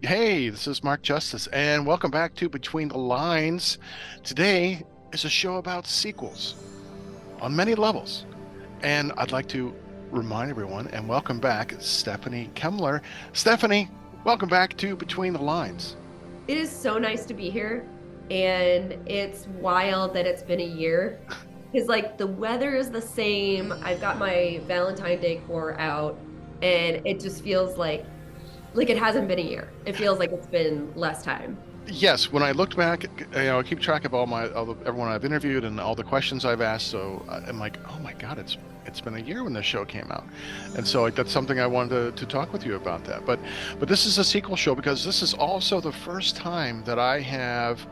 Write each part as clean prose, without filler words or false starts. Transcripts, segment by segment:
Hey, this is Mark Justice, and welcome back to Between the Lines. Today is a show about sequels on many levels, and I'd like to remind everyone and welcome back Stephanie Kemler. Stephanie, welcome back to Between the Lines. It is so nice to be here. And it's wild that it's been a year because, like, the weather is the same. I've got my Valentine decor out, and it just feels like it hasn't been a year. It feels like it's been less time. Yes, when I looked back, I keep track of everyone I've interviewed and all the questions I've asked. So I'm like, oh my God, it's been a year when this show came out, and so that's something I wanted to talk with you about that. But this is a sequel show because this is also the first time that I have.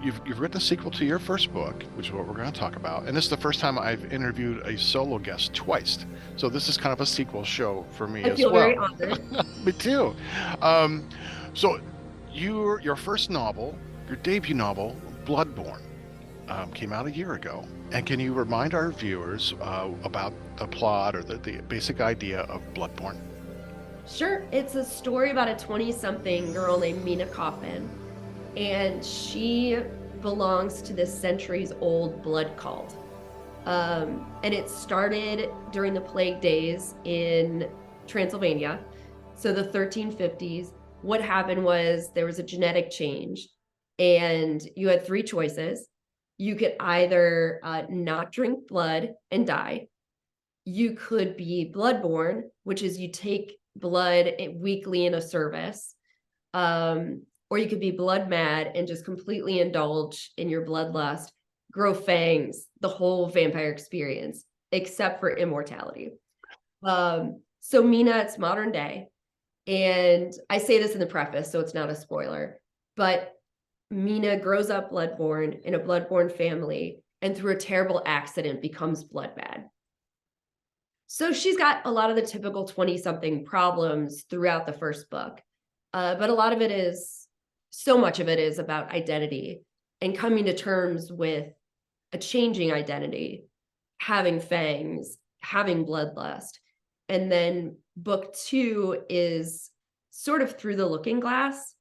You've written a sequel to your first book, which is what we're going to talk about, and this is the first time I've interviewed a solo guest twice. So this is kind of a sequel show for me I as feel very well. honored. Me too. Um, so your first novel, your debut novel, Bloodborne, came out a year ago. And can you remind our viewers about the plot or the basic idea of Bloodborne? Sure, it's a story about a 20-something girl named Mina Coffin, and she belongs to this centuries-old blood cult. And it started during the plague days in Transylvania. So the 1350s. What happened was there was a genetic change, and you had three choices. You could either not drink blood and die. You could be bloodborne, which is you take blood weekly in a service, or you could be blood mad and just completely indulge in your bloodlust, grow fangs, the whole vampire experience, except for immortality. So Mina, it's modern day. And I say this in the preface, so it's not a spoiler, but Mina grows up bloodborne in a bloodborne family and through a terrible accident becomes blood mad. So she's got a lot of the typical 20 something problems throughout the first book. But a lot of it is, so much of it is about identity and coming to terms with a changing identity, having fangs, having bloodlust. And then book two is sort of through the looking glass,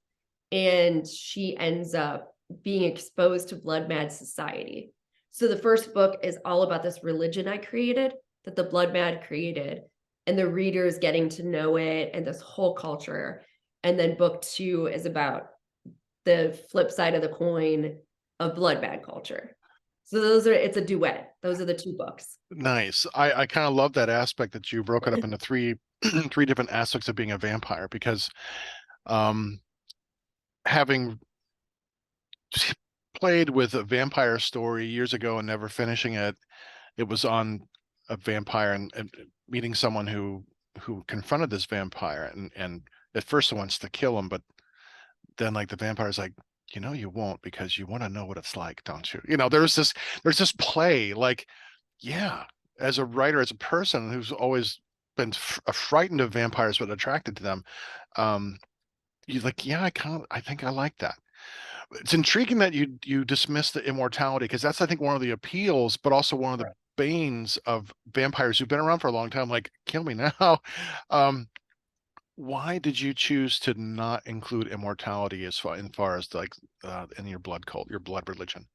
and she ends up being exposed to blood mad society. So the first book is all about this religion I created, that the blood mad created, and the readers getting to know it and this whole culture. And then book two is about the flip side of the coin of blood mad culture. So it's a duet. Those are the two books. Nice. I kind of love that aspect that you broke it up into three three different aspects of being a vampire because um, having played with a vampire story years ago and never finishing it, it was on a vampire and meeting someone who confronted this vampire and at first wants to kill him, but then like the vampire's like, you won't because you want to know what it's like, don't you? There's this play like, yeah, as a writer, as a person who's always been frightened of vampires but attracted to them, um, you're like, yeah, I think I like that. It's intriguing that you dismiss the immortality because that's I think one of the appeals, but also one of the banes of vampires who've been around for a long time. Like, kill me now. Um, why did you choose to not include immortality as far as like in your blood cult, your blood religion?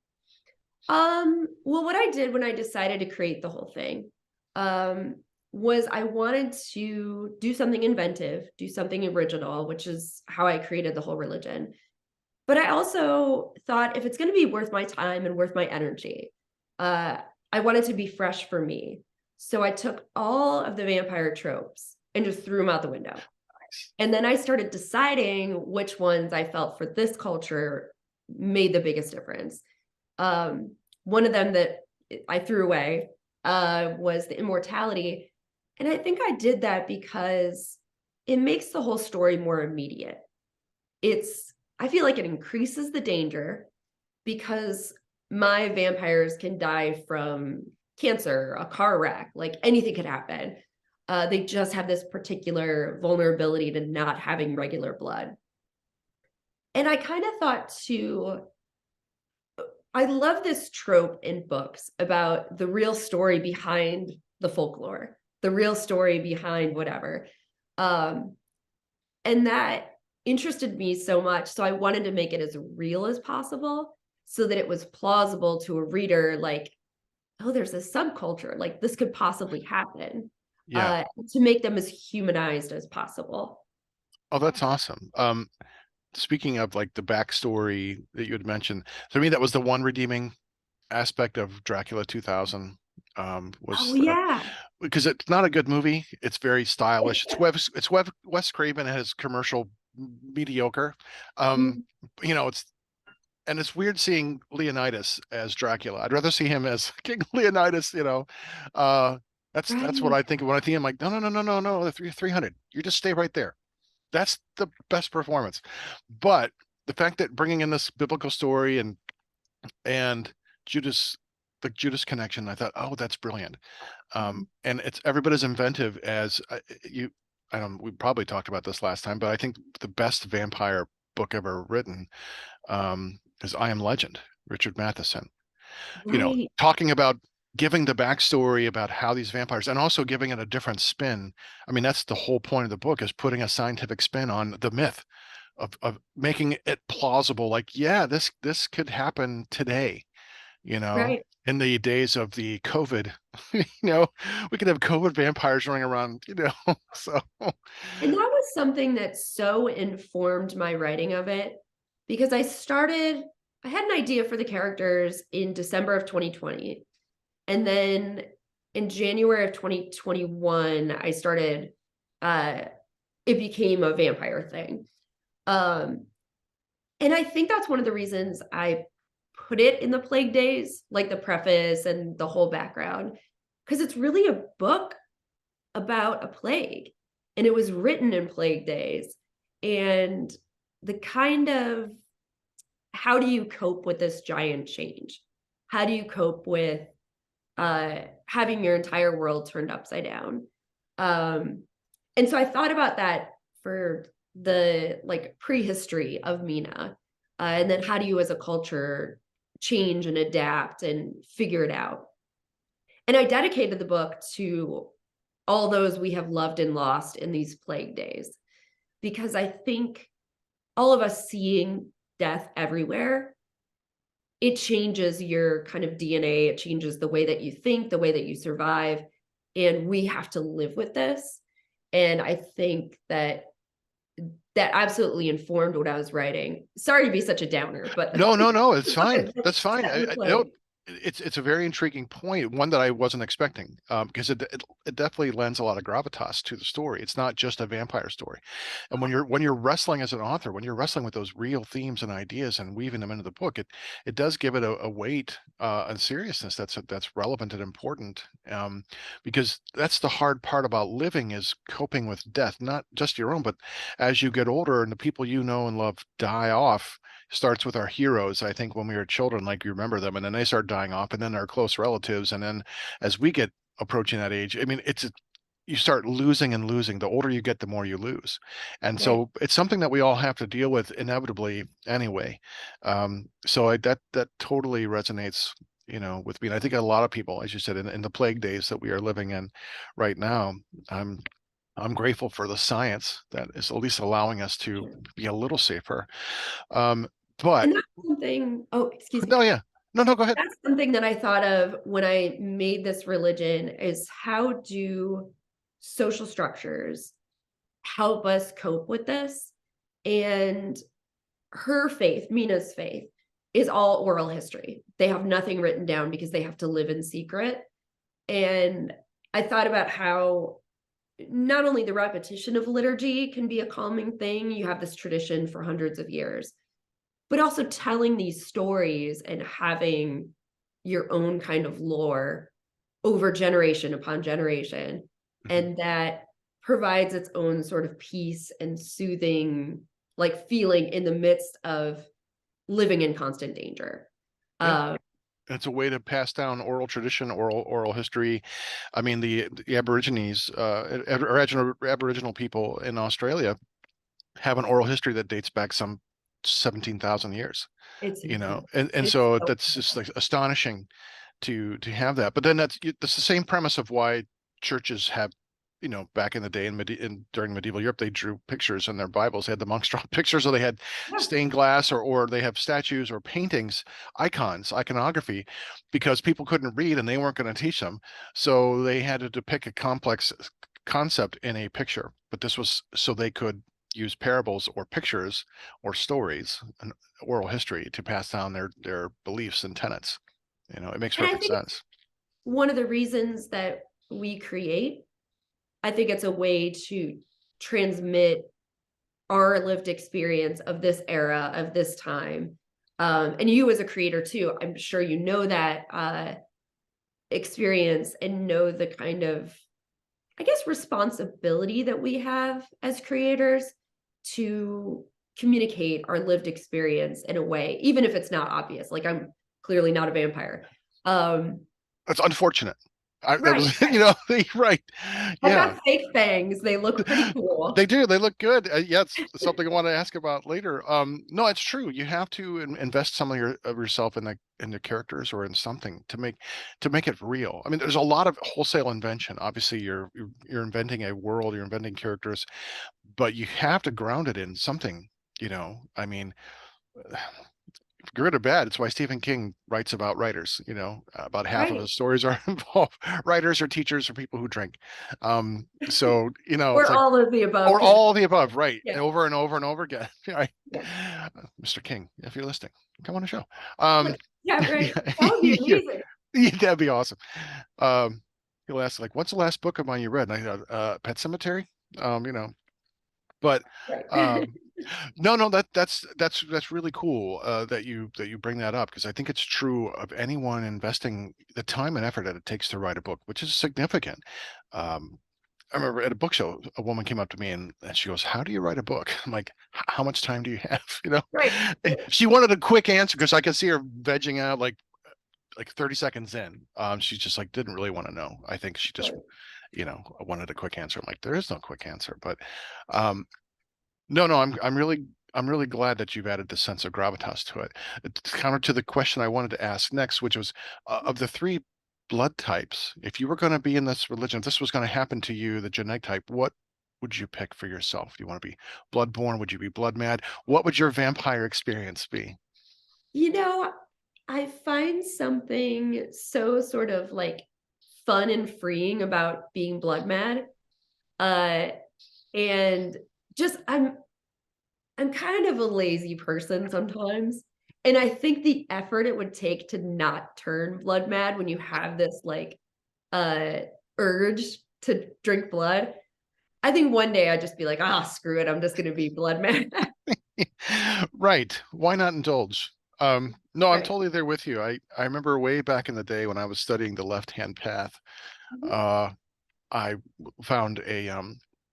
Well, what I did when I decided to create the whole thing, um, was I wanted to do something inventive, do something original, which is how I created the whole religion. But I also thought if it's going to be worth my time and worth my energy, uh, I wanted to be fresh for me. So I took all of the vampire tropes and just threw them out the window. And then I started deciding which ones I felt for this culture made the biggest difference. One of them that I threw away was the immortality. And I think I did that because it makes the whole story more immediate. I feel like it increases the danger because my vampires can die from cancer, a car wreck, like anything could happen. They just have this particular vulnerability to not having regular blood. And I kind of thought too, I love this trope in books about the real story behind the folklore, the real story behind whatever. Um, and that interested me so much. So I wanted to make it as real as possible so that it was plausible to a reader, like, oh, there's a subculture, like this could possibly happen, Yeah. to make them as humanized as possible. Oh, that's awesome. Speaking of like the backstory that you had mentioned, to me that was the one redeeming aspect of Dracula 2000, Oh was yeah. because it's not a good movie. It's very stylish. Wes Craven at his commercial mediocre. Um, Mhm. it's and it's weird seeing Leonidas as Dracula. I'd rather see him as King Leonidas, Uh, that's what Right. I think when I think I'm like, no, no, no, no, no, no, the 300. You just stay right there. That's the best performance. But the fact that bringing in this biblical story and Judas, the Judas connection, I thought, oh, that's brilliant. Mhm. And it's every bit as inventive as you. I don't. We probably talked about this last time, but I think the best vampire book ever written is I Am Legend, Richard Matheson. Right. Talking about giving the backstory about how these vampires and also giving it a different spin. I mean, that's the whole point of the book is putting a scientific spin on the myth of making it plausible. Like, yeah, this could happen today, you know, Right. in the days of the COVID, you know, we could have COVID vampires running around, So And that was something that so informed my writing of it because I had an idea for the characters in December of 2020. And then in January of 2021, uh, it became a vampire thing. Um, and I think that's one of the reasons I put it in the Plague Days, like the preface and the whole background, because it's really a book about a plague, and it was written in Plague Days. And the kind of how do you cope with this giant change? How do you cope with having your entire world turned upside down? Um, and so I thought about that for the like prehistory of Mina, and then how do you as a culture change and adapt and figure it out? And I dedicated the book to all those we have loved and lost in these plague days because I think all of us seeing death everywhere, it changes your kind of DNA, it changes the way that you think, the way that you survive, and we have to live with this. And I think that that absolutely informed what I was writing. Sorry to be such a downer, but no, no, no, it's fine. it's That's fine. set in the I plague. it's a very intriguing point, one that I wasn't expecting, because it definitely lends a lot of gravitas to the story. It's not just a vampire story, and when you're wrestling as an author, when you're wrestling with those real themes and ideas and weaving them into the book, it does give it a weight and seriousness that's relevant and important, because that's the hard part about living is coping with death, not just your own, but as you get older and the people you know and love die off starts with our heroes. I think when we were children, like you remember them, and then they start dying off, and then our close relatives, and then as we get approaching that age, I mean, you start losing and losing. The older you get, the more you lose, and Right. so it's something that we all have to deal with inevitably anyway. So that totally resonates. With me. And I think a lot of people, as you said, in the plague days that we are living in right now, I'm I'm grateful for the science that is at least allowing us to be a little safer. Um, but And that's something, oh, excuse no, me. yeah, no, no, go ahead. That's something that I thought of when I made this religion is how do social structures help us cope with this? And her faith, Mina's faith, is all oral history. They have nothing written down because they have to live in secret. And I thought about how not only the repetition of liturgy can be a calming thing, you have this tradition for hundreds of years, but also telling these stories and having your own kind of lore over generation upon generation. Mhm. And that provides its own sort of peace and soothing, like feeling in the midst of living in constant danger. Yeah, Uh, it's a way to pass down oral tradition, oral history. I mean, the Aborigines, Aboriginal people in Australia have an oral history that dates back some 17,000 years. it's incredible. And It's so so that's just like astonishing to have that. But then that's the same premise of why churches have back in the day during medieval Europe, they drew pictures in their Bibles. They had the monks draw pictures, or they had Yeah. stained glass, or they have statues or paintings, icons, iconography, because people couldn't read and they weren't going to teach them. So they had to depict a complex concept in a picture. But this was so they could use parables or pictures or stories and oral history to pass down their beliefs and tenets. It makes And I perfect think sense. one of the reasons that we create, I think it's a way to transmit our lived experience of this era, of this time. And you as a creator too, I'm sure you know that experience and know the kind of, I guess, responsibility that we have as creators to communicate our lived experience in a way, even if it's not obvious. Like I'm clearly not a vampire. Um, That's unfortunate. That right. was, right. I've Yeah, got fake fangs. They look pretty they cool. do. They look good. Yeah, it's something I want to ask about later. No, it's true. You have to invest some of yourself in the characters or in something to make it real. I mean, there's a lot of wholesale invention. Obviously, you're inventing a world, you're inventing characters, but you have to ground it in something. I mean, good or bad. It's why Stephen King writes about writers. About half of Right. his stories are involve writers or teachers or people who drink. So it's Or like, all of the above, or because all of the above, right? yeah, Over and over and over again. Right. yeah. Mr. King, if you're listening, come on the show. Like, Um, yeah, right. That would be yeah, amazing. yeah, that'd be awesome. Um, he'll ask like, "What's the last book of mine you read?" And I go, Pet Cemetery. Um, you know, but Right. um, no, no, that's really cool that you bring that up, because I think it's true of anyone investing the time and effort that it takes to write a book, which is significant. Um, I remember at a book show, a woman came up to me and she goes, "How do you write a book?" I'm like, How much time do you have?" Right. She wanted a quick answer because I could see her vegging out like 30 seconds in. She just like didn't really want to know. I think she just, Right. wanted a quick answer. I'm like, there is no quick answer. But um, no, no, I'm really glad that you've added the sense of gravitas to it. It's counter to the question I wanted to ask next, which was, of the three blood types, if you were going to be in this religion, if this was going to happen to you, the genetic type, what would you pick for yourself? Do you want to be bloodborne? Would you be blood mad? What would your vampire experience be? You know, I find something so sort of like fun and freeing about being blood mad. Uh, and just I'm kind of a lazy person sometimes. And I think the effort it would take to not turn blood mad when you have this like uh urge to drink blood. I think one day I'd just be like, ah, screw it. I'm just gonna be blood mad. Right. Why not indulge? No, I'm Right. totally there with you. I remember way back in the day when I was studying the left-hand path, Mhm. uh, I found a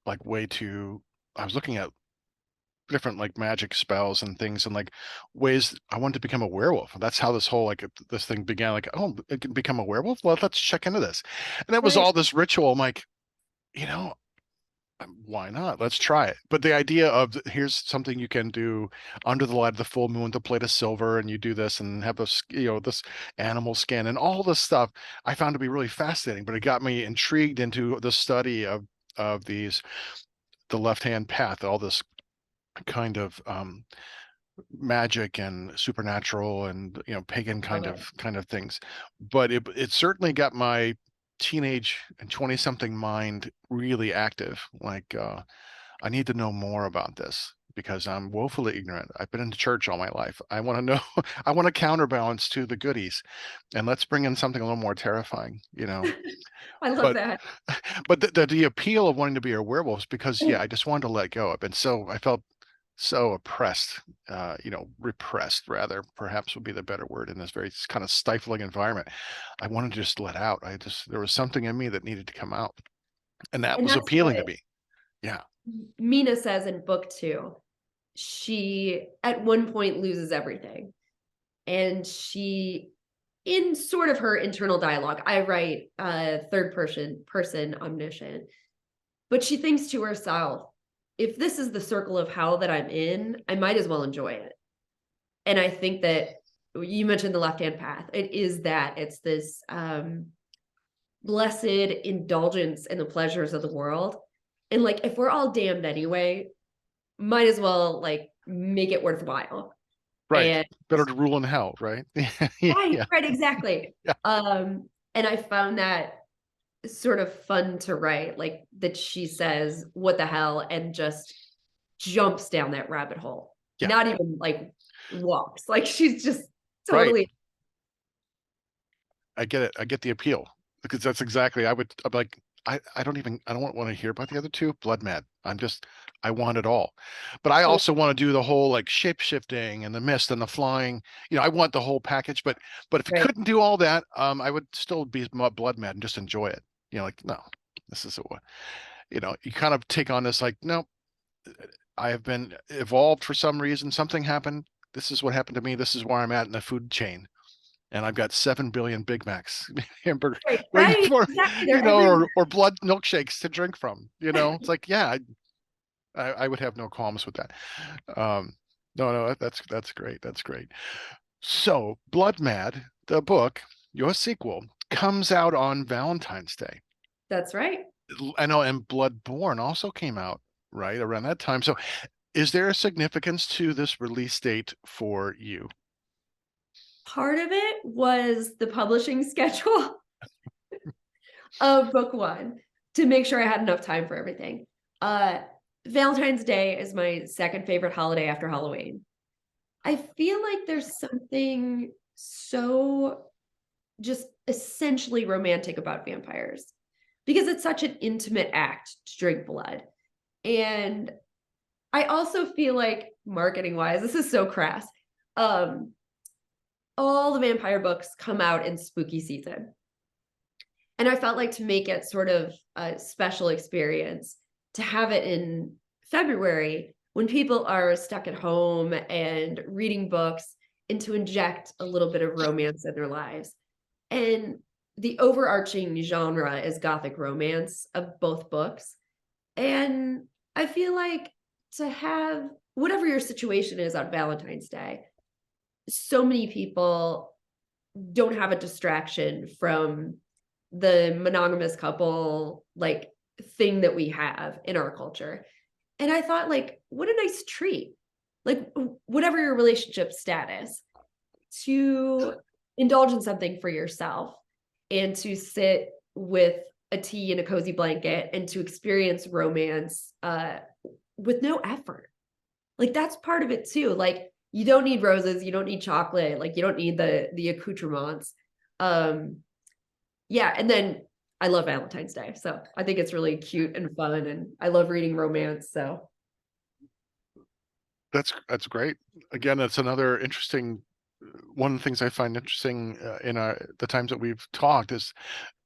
like way to I was looking at different like magic spells and things, and like ways I wanted to become a werewolf. That's how this whole like this thing began. Like, oh, it can become a werewolf. Well, let's check into this. And it was Right. all this ritual. I'm like, you know, why not? Let's try it. But the idea of here's something you can do under the light of the full moon, the plate of silver, and you do this and have this animal skin and all this stuff, I found to be really fascinating. But it got me intrigued into the study of the left hand path, all this kind of magic and supernatural and pagan Love kind it. of things. But it certainly got my teenage and 20 something mind really active. Like, I need to know more about this because I'm woefully ignorant. I've been into church all my life. I want to know. I want to counterbalance to the goodies, and let's bring in something a little more terrifying. I love But that. the appeal of wanting to be a werewolf is because, yeah, I just wanted to let go. I felt so oppressed, repressed rather, perhaps would be the better word, in this very kind of stifling environment. I wanted to just let out. There was something in me that needed to come out, and that And was that's appealing to what me. Yeah. Mina says in book two. She at one point loses everything. And she, in sort of her internal dialogue, I write third person omniscient, but she thinks to herself, if this is the circle of hell that I'm in, I might as well enjoy it. And I think that you mentioned the left hand path. It is that it's this blessed indulgence in the pleasures of the world. And like, if we're all damned anyway, might as well like make it worthwhile. Right. And Better to rule in hell, right? right, Yeah. right, exactly. Yeah. And I found that sort of fun to write, like that she says, what the hell, and just jumps down that rabbit hole. Yeah. Not even like walks. Like she's just Right. totally I get it. I get the appeal because that's exactly, I'm like, I don't even, I don't want to hear about the other two. Blood Mad. I want it all. But I totally also want to do the whole like shape shifting and the mist and the flying. I want the whole package, but if you right. couldn't do all that, I would still be Blood Mad and just enjoy it. Like, no, this is you kind of take on this like, no, I have been evolved for some reason. Something happened. This is what happened to me. This is where I'm at in the food chain, and I've got 7 billion Big Macs, hamburger Right, waiting right. for, Exactly. They're everywhere. or blood milkshakes to drink from. It's like, yeah, I would have no qualms with that. Um, no, no, that's great. That's great. So, Blood Mad, the book, your sequel, comes out on Valentine's Day. That's right. I know, and Bloodborne also came out right around that time. So, is there a significance to this release date for you? Part of it was the publishing schedule of book one to make sure I had enough time for everything. Uh, Valentine's Day is my second favorite holiday after Halloween. I feel like there's something so just essentially romantic about vampires because it's such an intimate act to drink blood. And I also feel like marketing wise, this is so crass. Um, all the vampire books come out in spooky season. And I felt like to make it sort of a special experience, to have it in February when people are stuck at home and reading books, and to inject a little bit of romance in their lives. And the overarching genre is gothic romance of both books. And I feel like to have whatever your situation is on Valentine's Day, so many people don't have a distraction from the monogamous couple like thing that we have in our culture. And I thought, like, what a nice treat. Like, whatever your relationship status, to indulge in something for yourself and to sit with a tea and a cozy blanket and to experience romance with no effort. Like that's part of it too. Like you don't need roses, you don't need chocolate, like you don't need the accoutrements. Um, yeah, and then I love Valentine's Day, so I think it's really cute and fun, and I love reading romance. So That's great. Again, that's another interesting. One of the things I find interesting in the times that we've talked is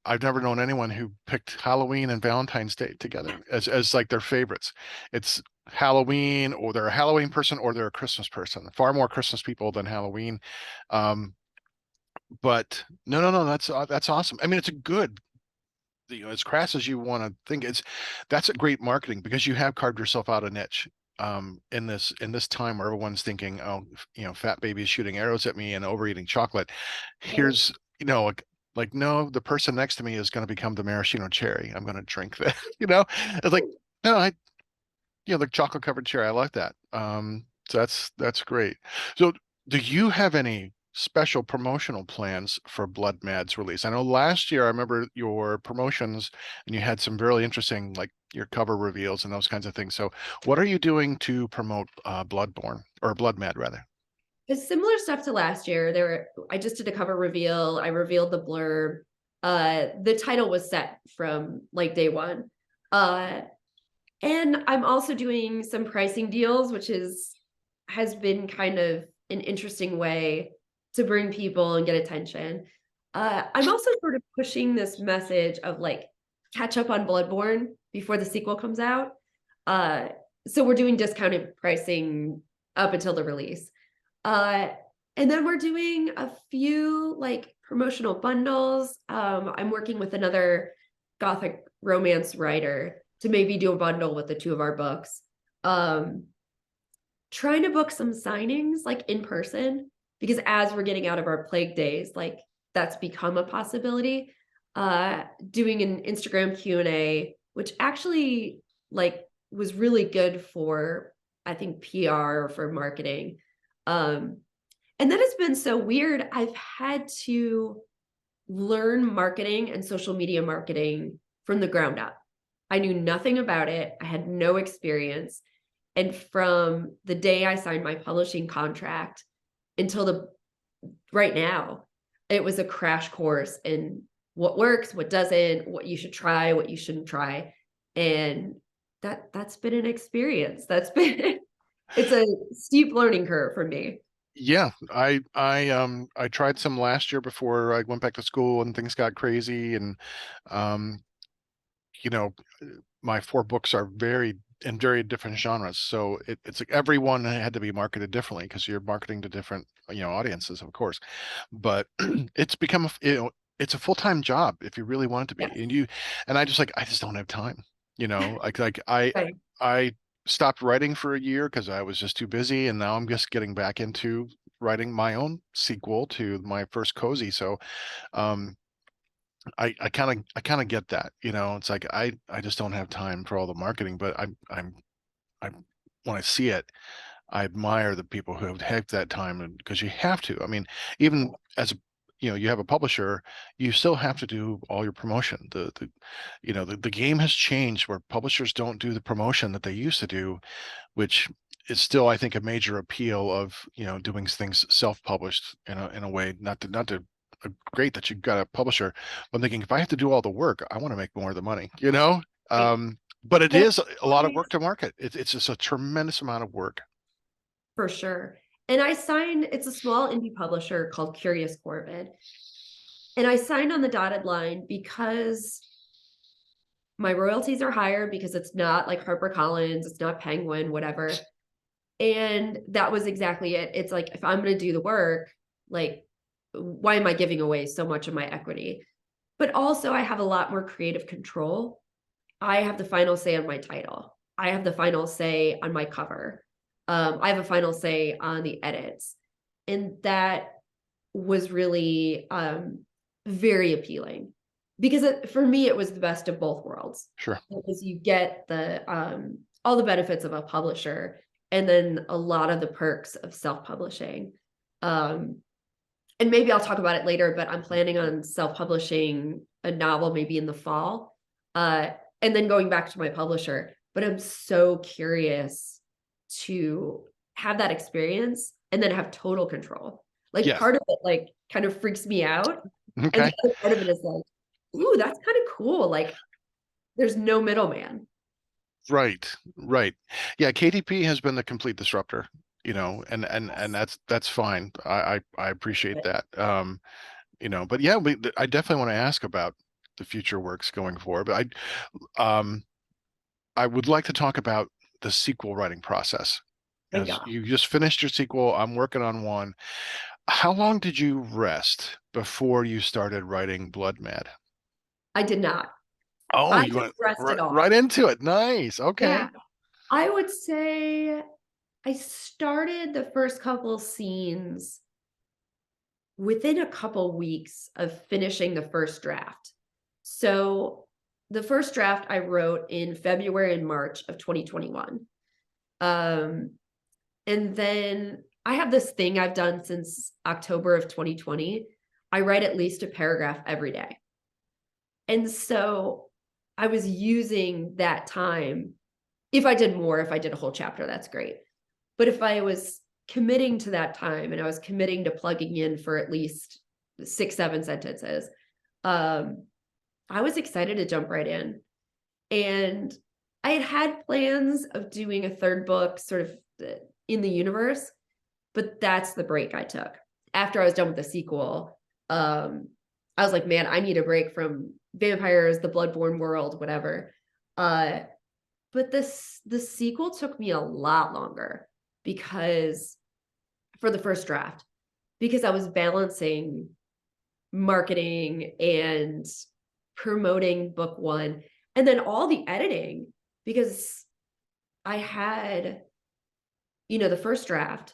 I've never known anyone who picked Halloween and Valentine's Day together as like their favorites. It's Halloween, or they're a Halloween person, or they're a Christmas person. Far more Christmas people than Halloween. Um, but no, no, no, that's awesome. I mean, it's a good, as crass as you want to think, that's a great marketing because you have carved yourself out a niche in this time where everyone's thinking, oh, fat babies shooting arrows at me and overeating chocolate. Here's, like, no, the person next to me is going to become the maraschino cherry. I'm going to drink that. It's like, no, the chocolate covered cherry. I like that. So that's great. So do you have any special promotional plans for Blood Mad's release? I know last year I remember your promotions and you had some really interesting, like your cover reveals and those kinds of things. So what are you doing to promote Bloodborne, or Blood Mad rather? it's similar stuff to last year. I just did a cover reveal. I revealed the blurb. The title was set from like day one. Uh, and I'm also doing some pricing deals, which has been kind of an interesting way to bring people and get attention. I'm also sort of pushing this message of like catch up on Bloodborne before the sequel comes out. Uh, so we're doing discounted pricing up until the release. Uh, and then we're doing a few like promotional bundles. I'm working with another gothic romance writer to maybe do a bundle with the two of our books. Um, Trying to book some signings like in person because as we're getting out of our plague days, like that's become a possibility. doing an Instagram Q&A, which actually like was really good for, I think, PR or for marketing. Um, and that has been so weird. I've had to learn marketing and social media marketing from the ground up. I knew nothing about it. I had no experience. And from the day I signed my publishing contract until the right now, it was a crash course in what works, what doesn't, what you should try, what you shouldn't try. And that's been an experience. That's been it's a steep learning curve for me. Yeah, I tried some last year before I went back to school and things got crazy, and um you know, my 4 books are very in very different genres. So it's like everyone had to be marketed differently because you're marketing to different, audiences, of course. But it's become it's a full-time job if you really want it to be. Yes. And I just don't have time. Like Right. I stopped writing for a year because I was just too busy, and now I'm just getting back into writing my own sequel to my first cozy. So um I kind of get that, it's like I just don't have time for all the marketing, but I when I see it, I admire the people who have that time, and because you have to. I mean, even as you have a publisher, you still have to do all your promotion. The game has changed where publishers don't do the promotion that they used to do, which is still, I think, a major appeal of doing things self-published in a way. Not to great that you've got a publisher. But I'm thinking, if I have to do all the work, I want to make more of the money. Right. But it And is a lot of I work to market. It's just a tremendous amount of work. For sure. And I signed it's a small indie publisher called Curious Corvid. And I signed on the dotted line because my royalties are higher because it's not like HarperCollins, it's not Penguin, whatever. And that was exactly it. It's like if I'm going to do the work, like why am I giving away so much of my equity? But also I have a lot more creative control. I have the final say on my title. I have the final say on my cover. I have a final say on the edits. And that was really very appealing because for me, it was the best of both worlds Sure. because you get the all the benefits of a publisher and then a lot of the perks of self-publishing. Um, and maybe I'll talk about it later, but I'm planning on self-publishing a novel maybe in the fall. Uh, and then going back to my publisher. But I'm so curious to have that experience and then have total control. Like Yes. part of it like kind of freaks me out. And the Okay. other part of it is like, ooh, that's kind of cool. Like there's no middleman. Right. Right. Yeah. KDP has been the complete disruptor. And Yes. that's fine. I appreciate that. But yeah, I definitely want to ask about the future works going forward. But I would like to talk about the sequel writing process. My As God. you just finished your sequel, I'm working on one. How long did you rest before you started writing Blood Mad? I did not. Oh, I you just went rested off. right into it. Nice. Yeah. Okay. I would say I started the first couple scenes within a couple weeks of finishing the first draft. So the first draft I wrote in February and March of 2021. Um, and then I have this thing I've done since October of 2020. I write at least a paragraph every day. And so I was using that time. If I did more, if I did a whole chapter, that's great. But if I was committing to that time and I was committing to plugging in for at least 6, 7 sentences, um, I was excited to jump right in. And I had plans of doing a third book sort of in the universe, but that's the break I took. After I was done with the sequel, I was like, man, I need a break from vampires, the Bloodborne world, whatever. Uh, but the sequel took me a lot longer because for the first draft, because I was balancing marketing and promoting book one and then all the editing because I had, the first draft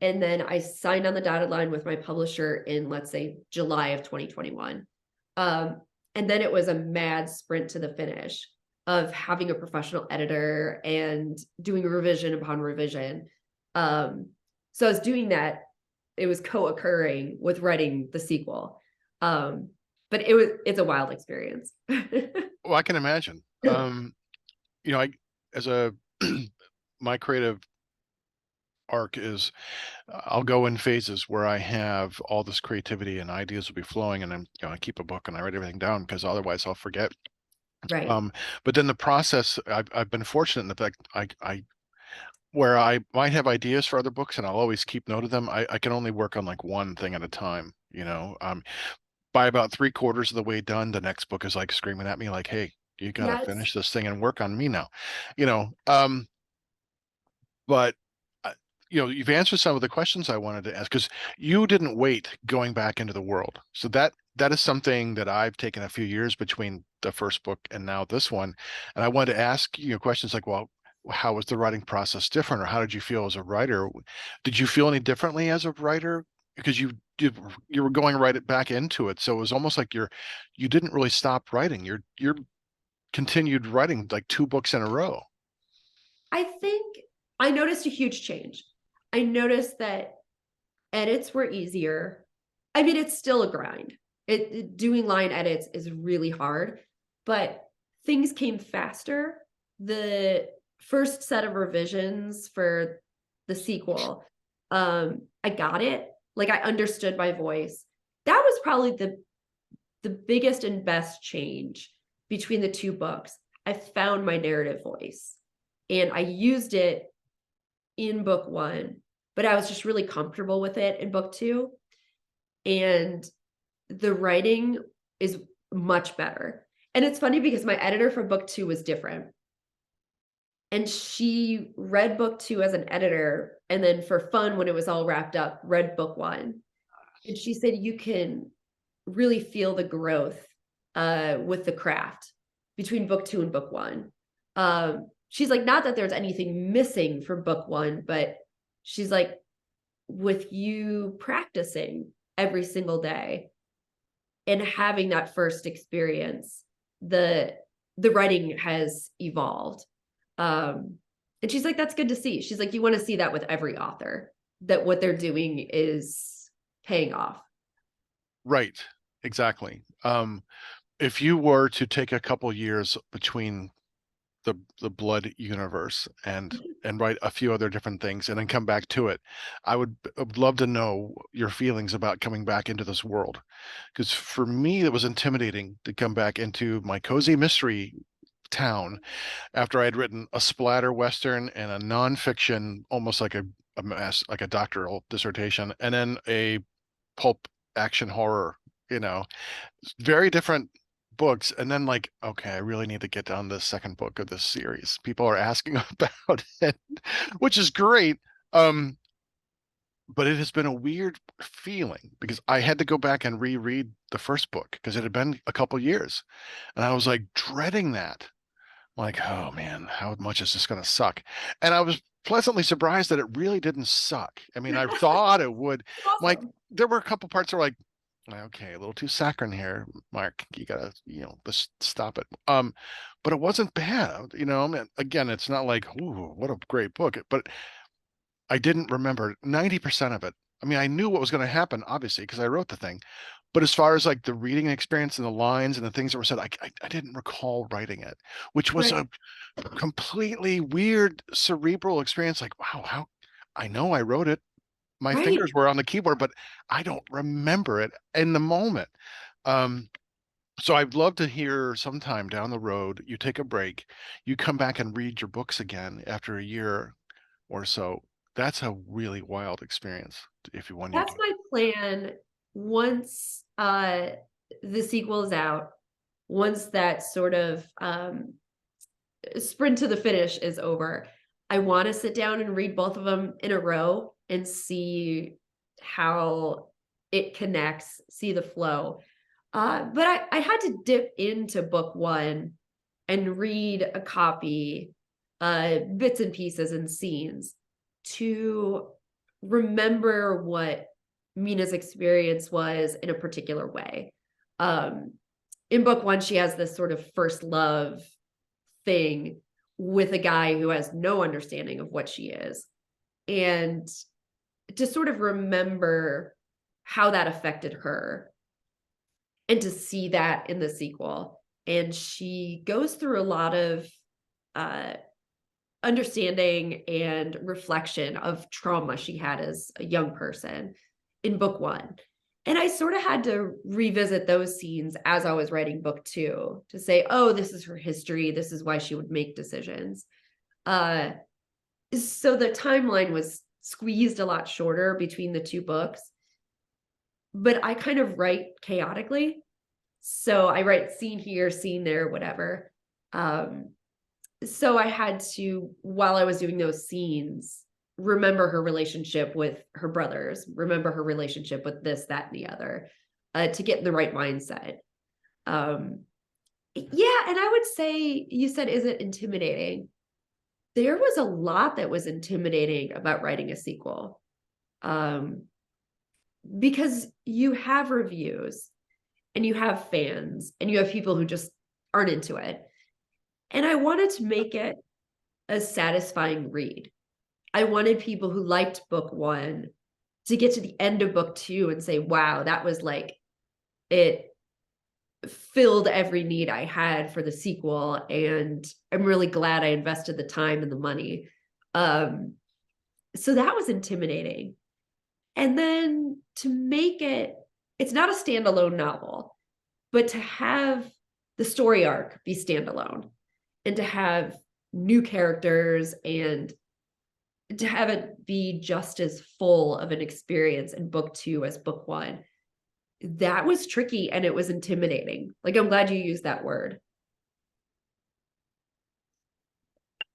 and then I signed on the dotted line with my publisher in, let's say, July of 2021. Um, And then it was a mad sprint to the finish of having a professional editor and doing revision upon revision. So I was doing that. It was co-occurring with writing the sequel. But it's a wild experience. Well, I can imagine. I as a my creative arc is I'll go in phases where I have all this creativity and ideas will be flowing, and I keep a book and I write everything down because otherwise I'll forget. Right. Um, but then the process, I've been fortunate in the fact I where I might have ideas for other books and I'll always keep note of them. I can only work on like one thing at a time, by about three-quarters of the way done, the next book is like screaming at me like, hey, you got to Yes. finish this thing and work on me now, you know. But you've answered some of the questions I wanted to ask because you didn't wait going back into the world. So that is something that I've taken a few years between the first book and now this one. And I wanted to ask you questions like, well, how was the writing process different, or how did you feel as a writer? Did you feel any differently as a writer? Because you were going right back into it. So it was almost like you didn't really stop writing. You're continued writing like two books in a row. I think I noticed a huge change. I noticed that edits were easier. I mean, it's still a grind. Doing line edits is really hard, but things came faster. The first set of revisions for the sequel, I got it. Like I understood my voice. That was probably the biggest and best change between the two books. I found my narrative voice and I used it in book one, but I was just really comfortable with it in book two. And the writing is much better. And it's funny because my editor for book two was different. And she read book two as an editor. And then for fun, when it was all wrapped up, read book one. And she said, you can really feel the growth with the craft between book two and book one. She's like, not that there's anything missing from book one, but she's like, with you practicing every single day and having that first experience, the writing has evolved. And she's like, that's good to see. She's like, you want to see that with every author, that what they're doing is paying off. Right. Exactly. If you were to take a couple years between the blood universe and write a few other different things and then come back to it, I would love to know your feelings about coming back into this world. Because for me, it was intimidating to come back into my cozy mystery town after I had written a splatter western and a nonfiction, almost like a mass, like a doctoral dissertation, and then a pulp action horror. You know, very different books. And then like, okay, I really need to get down to the second book of this series. People are asking about it, which is great. Um, but it has been a weird feeling because I had to go back and reread the first book because it had been a couple years. And I was like dreading that. Like, oh man, how much is this gonna suck? And I was pleasantly surprised that it really didn't suck. I mean, I thought it would. Like, Awesome. there were a couple parts that were like, okay, a little too saccharine here, Mark. You gotta, let's stop it. But it wasn't bad. I mean, again, it's not like, ooh, what a great book. But I didn't remember 90% of it. I mean, I knew what was going to happen, obviously, because I wrote the thing. But as far as like the reading experience and the lines and the things that were said, I didn't recall writing it, which was Right. a completely weird cerebral experience. Like, wow, how I know I wrote it. My Right. fingers were on the keyboard, but I don't remember it in the moment. Um, so I'd love to hear sometime down the road, you take a break, you come back and read your books again after a year or so. That's a really wild experience if you when you That's do. my plan once the sequel is out, once that sort of sprint to the finish is over. I want to sit down and read both of them in a row and see how it connects, see the flow. But I had to dip into book one and read a copy, bits and pieces and scenes to remember what Mina's experience was in a particular way. Um, in book one, she has this sort of first love thing with a guy who has no understanding of what she is. And to sort of remember how that affected her and to see that in the sequel. And she goes through a lot of uh, understanding and reflection of trauma she had as a young person in book one. And I sort of had to revisit those scenes as I was writing book two to say, oh, this is her history. This is why she would make decisions. Uh, so the timeline was squeezed a lot shorter between the two books, but I kind of write chaotically. So I write scene here, scene there, whatever. Um, so I had to, while I was doing those scenes, remember her relationship with her brothers, remember her relationship with this, that, and the other, to get in the right mindset. Um, yeah, and I would say you said, is it intimidating? There was a lot that was intimidating about writing a sequel. Um, because you have reviews and you have fans and you have people who just aren't into it. And I wanted to make it a satisfying read. I wanted people who liked book one to get to the end of book two and say, wow, that was like, it filled every need I had for the sequel. And I'm really glad I invested the time and the money. Um, so that was intimidating. And then to make it, it's not a standalone novel, but to have the story arc be standalone and to have new characters and to have it be just as full of an experience in book two as book one, that was tricky and it was intimidating. Like, I'm glad you used that word.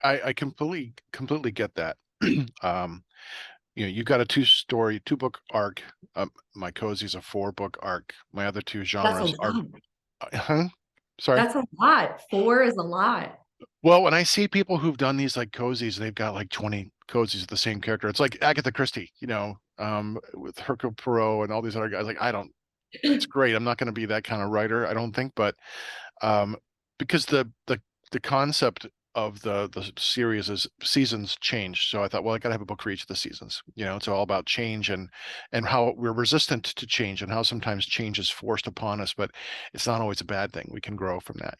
I completely get that. um, you've got a two book arc. My cozy's a 4 book arc. My other two That's a genres are, lot. huh? Sorry. That's a lot. 4 is a lot. Well, when I see people who've done these like cozies, they've got like 20 cozies of the same character. It's like Agatha Christie, with Hercule Poirot and all these other guys. Like, I don't, it's great. I'm not going to be that kind of writer, I don't think, but um, because the concept of the series is seasons change. So I thought, well, I got to have a book for each of the seasons. It's all about change and how we're resistant to change and how sometimes change is forced upon us, but it's not always a bad thing. We can grow from that,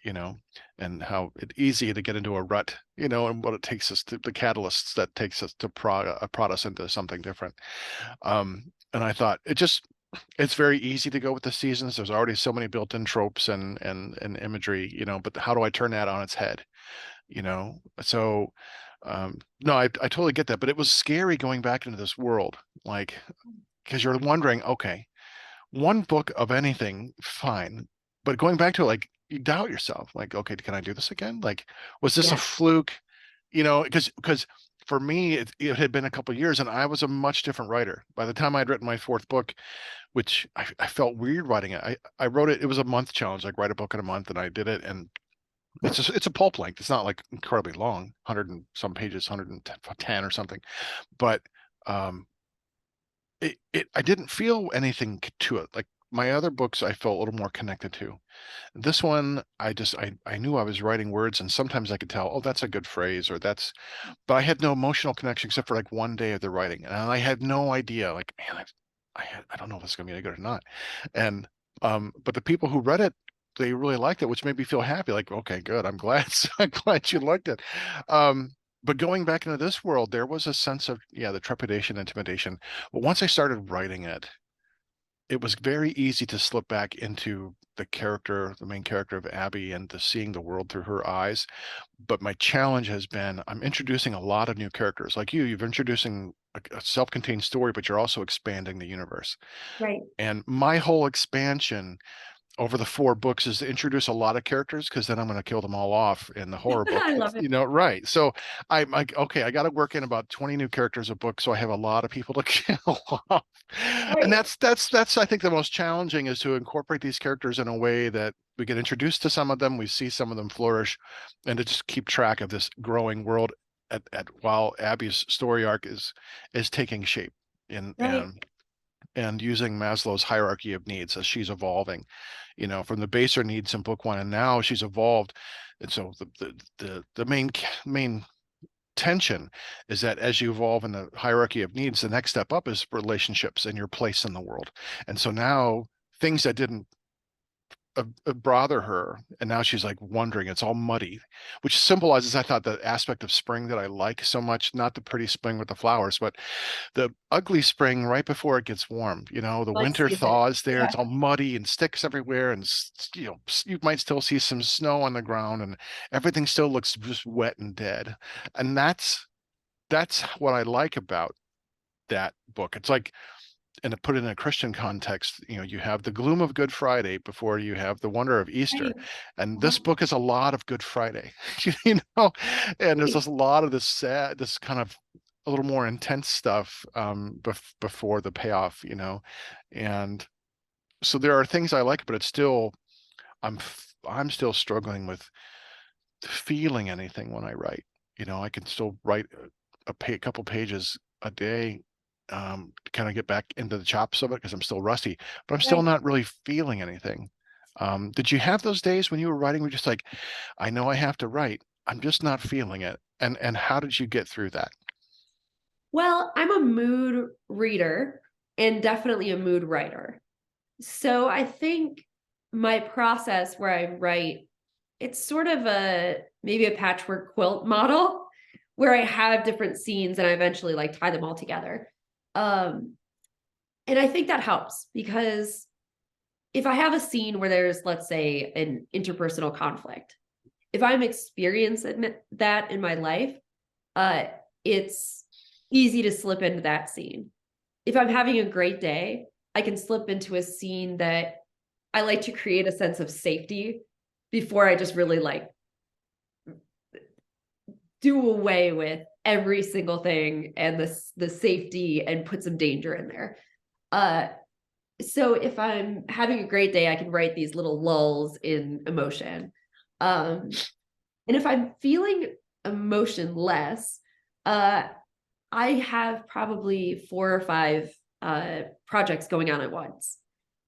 and how it's easy to get into a rut, and what it takes us to the catalysts that takes us to prod us into something different. And I thought it's very easy to go with the seasons. There's already so many built-in tropes and imagery, but how do I turn that on its head? So no, I totally get that, but it was scary going back into this world, like, because you're wondering, okay, one book of anything, fine, but going back to it, like, you doubt yourself, like, okay, can I do this again? Like, was this a Yeah. fluke? Because for me, it had been a couple of years and I was a much different writer by the time I'd written my 4th book, which I felt weird writing it. I wrote it. It was a month challenge, like write a book in a month, and I did it. And it's a pulp length. It's not like incredibly long, 100 and some pages, 110 or something. But um, I didn't feel anything to it. Like my other books, I felt a little more connected to. This one, I knew I was writing words, and sometimes I could tell, oh, that's a good phrase, or that's. But I had no emotional connection except for like one day of the writing, and I had no idea. Like, man, I don't know if it's gonna be any good or not. And but the people who read it, they really liked it, which made me feel happy. Like, okay, good. I'm glad. I'm glad you liked it. But going back into this world, there was a sense of, yeah, the trepidation, intimidation. But once I started writing it, it was very easy to slip back into the main character of Abby, and to seeing the world through her eyes. But my challenge has been, I'm introducing a lot of new characters. Like you're introducing a self-contained story, but you're also expanding the universe. Right. And my whole expansion over the 4 books is to introduce a lot of characters, because then I'm going to kill them all off in the horror book. I love it. Right. So I'm like, okay, I got to work in about 20 new characters a book, so I have a lot of people to kill off. And Right. that's I think the most challenging, is to incorporate these characters in a way that we get introduced to some of them, we see some of them flourish, and to just keep track of this growing world at while Abby's story arc is taking shape. And Right. and using Maslow's hierarchy of needs as she's evolving, from the baser needs in book one, and now she's evolved. And so the main tension is that as you evolve in the hierarchy of needs, the next step up is relationships and your place in the world. And so now things that didn't bother her, and now she's like wondering, it's all muddy, which symbolizes, I thought, the aspect of spring that I like so much, not the pretty spring with the flowers, but the ugly spring right before it gets warm. The Mud winter season. thaws there, Yeah. it's all muddy and sticks everywhere, and you might still see some snow on the ground, and everything still looks just wet and dead. And that's what I like about that book. It's like, and to put it in a Christian context, you have the gloom of Good Friday before you have the wonder of Easter. Right. And this Uh-huh. book is a lot of Good Friday, you know, and there's Right. just a lot of this sad, this kind of a little more intense stuff before the payoff. And so there are things I like, but it's still, I'm still struggling with feeling anything when I write. I can still write a couple pages a day, to kind of get back into the chops of it because I'm still rusty, but I'm still Right. not really feeling anything. Did you have those days when you were writing, were just like, I know I have to write, I'm just not feeling it? And how did you get through that? Well, I'm a mood reader and definitely a mood writer. So I think my process where I write, it's sort of a maybe a patchwork quilt model where I have different scenes and I eventually like tie them all together. Um, and I think that helps because if I have a scene where there's, let's say, an interpersonal conflict, if I'm experiencing that in my life, uh, it's easy to slip into that scene. If I'm having a great day, I can slip into a scene that I like to create a sense of safety before I just really like do away with every single thing and the safety and put some danger in there. Uh so if I'm having a great day, I can write these little lulls in emotion. Um and if I'm feeling emotionless, uh I have probably 4 or 5 projects going on at once.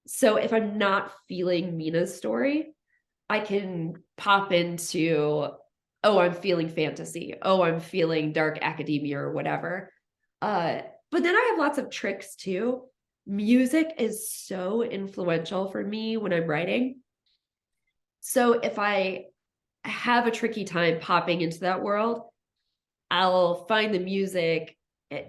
So if I'm not feeling Mina's story, I can pop into, oh, I'm feeling fantasy. Oh, I'm feeling dark academia or whatever. Uh, but then I have lots of tricks too. Music is so influential for me when I'm writing. So if I have a tricky time popping into that world, I'll find the music.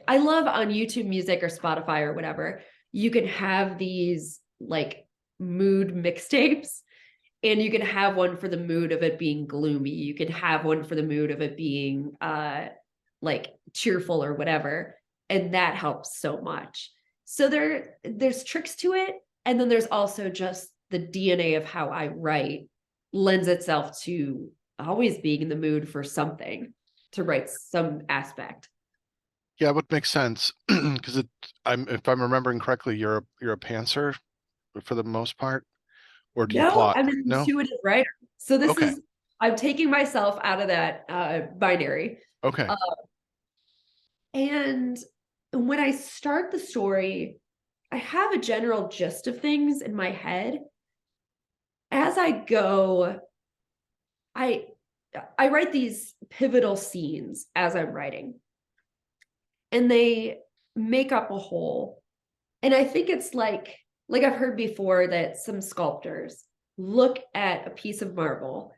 I love on YouTube music or Spotify or whatever. You can have these like mood mixtapes and you can have one for the mood of it being gloomy. You can have one for the mood of it being like cheerful or whatever. And that helps so much. So there's tricks to it. And then there's also just the DNA of how I write lends itself to always being in the mood for something to write some aspect. Yeah, it would make sense because if I'm remembering correctly, you're a pantser for the most part, or do you No, plot? I'm an No? intuitive writer. So this Okay. is I'm taking myself out of that binary. Okay. Uh, and when I start the story, I have a general gist of things in my head. As I go, I I write these pivotal scenes as I'm writing, and they make up a whole. And I think it's like I've heard before that some sculptors look at a piece of marble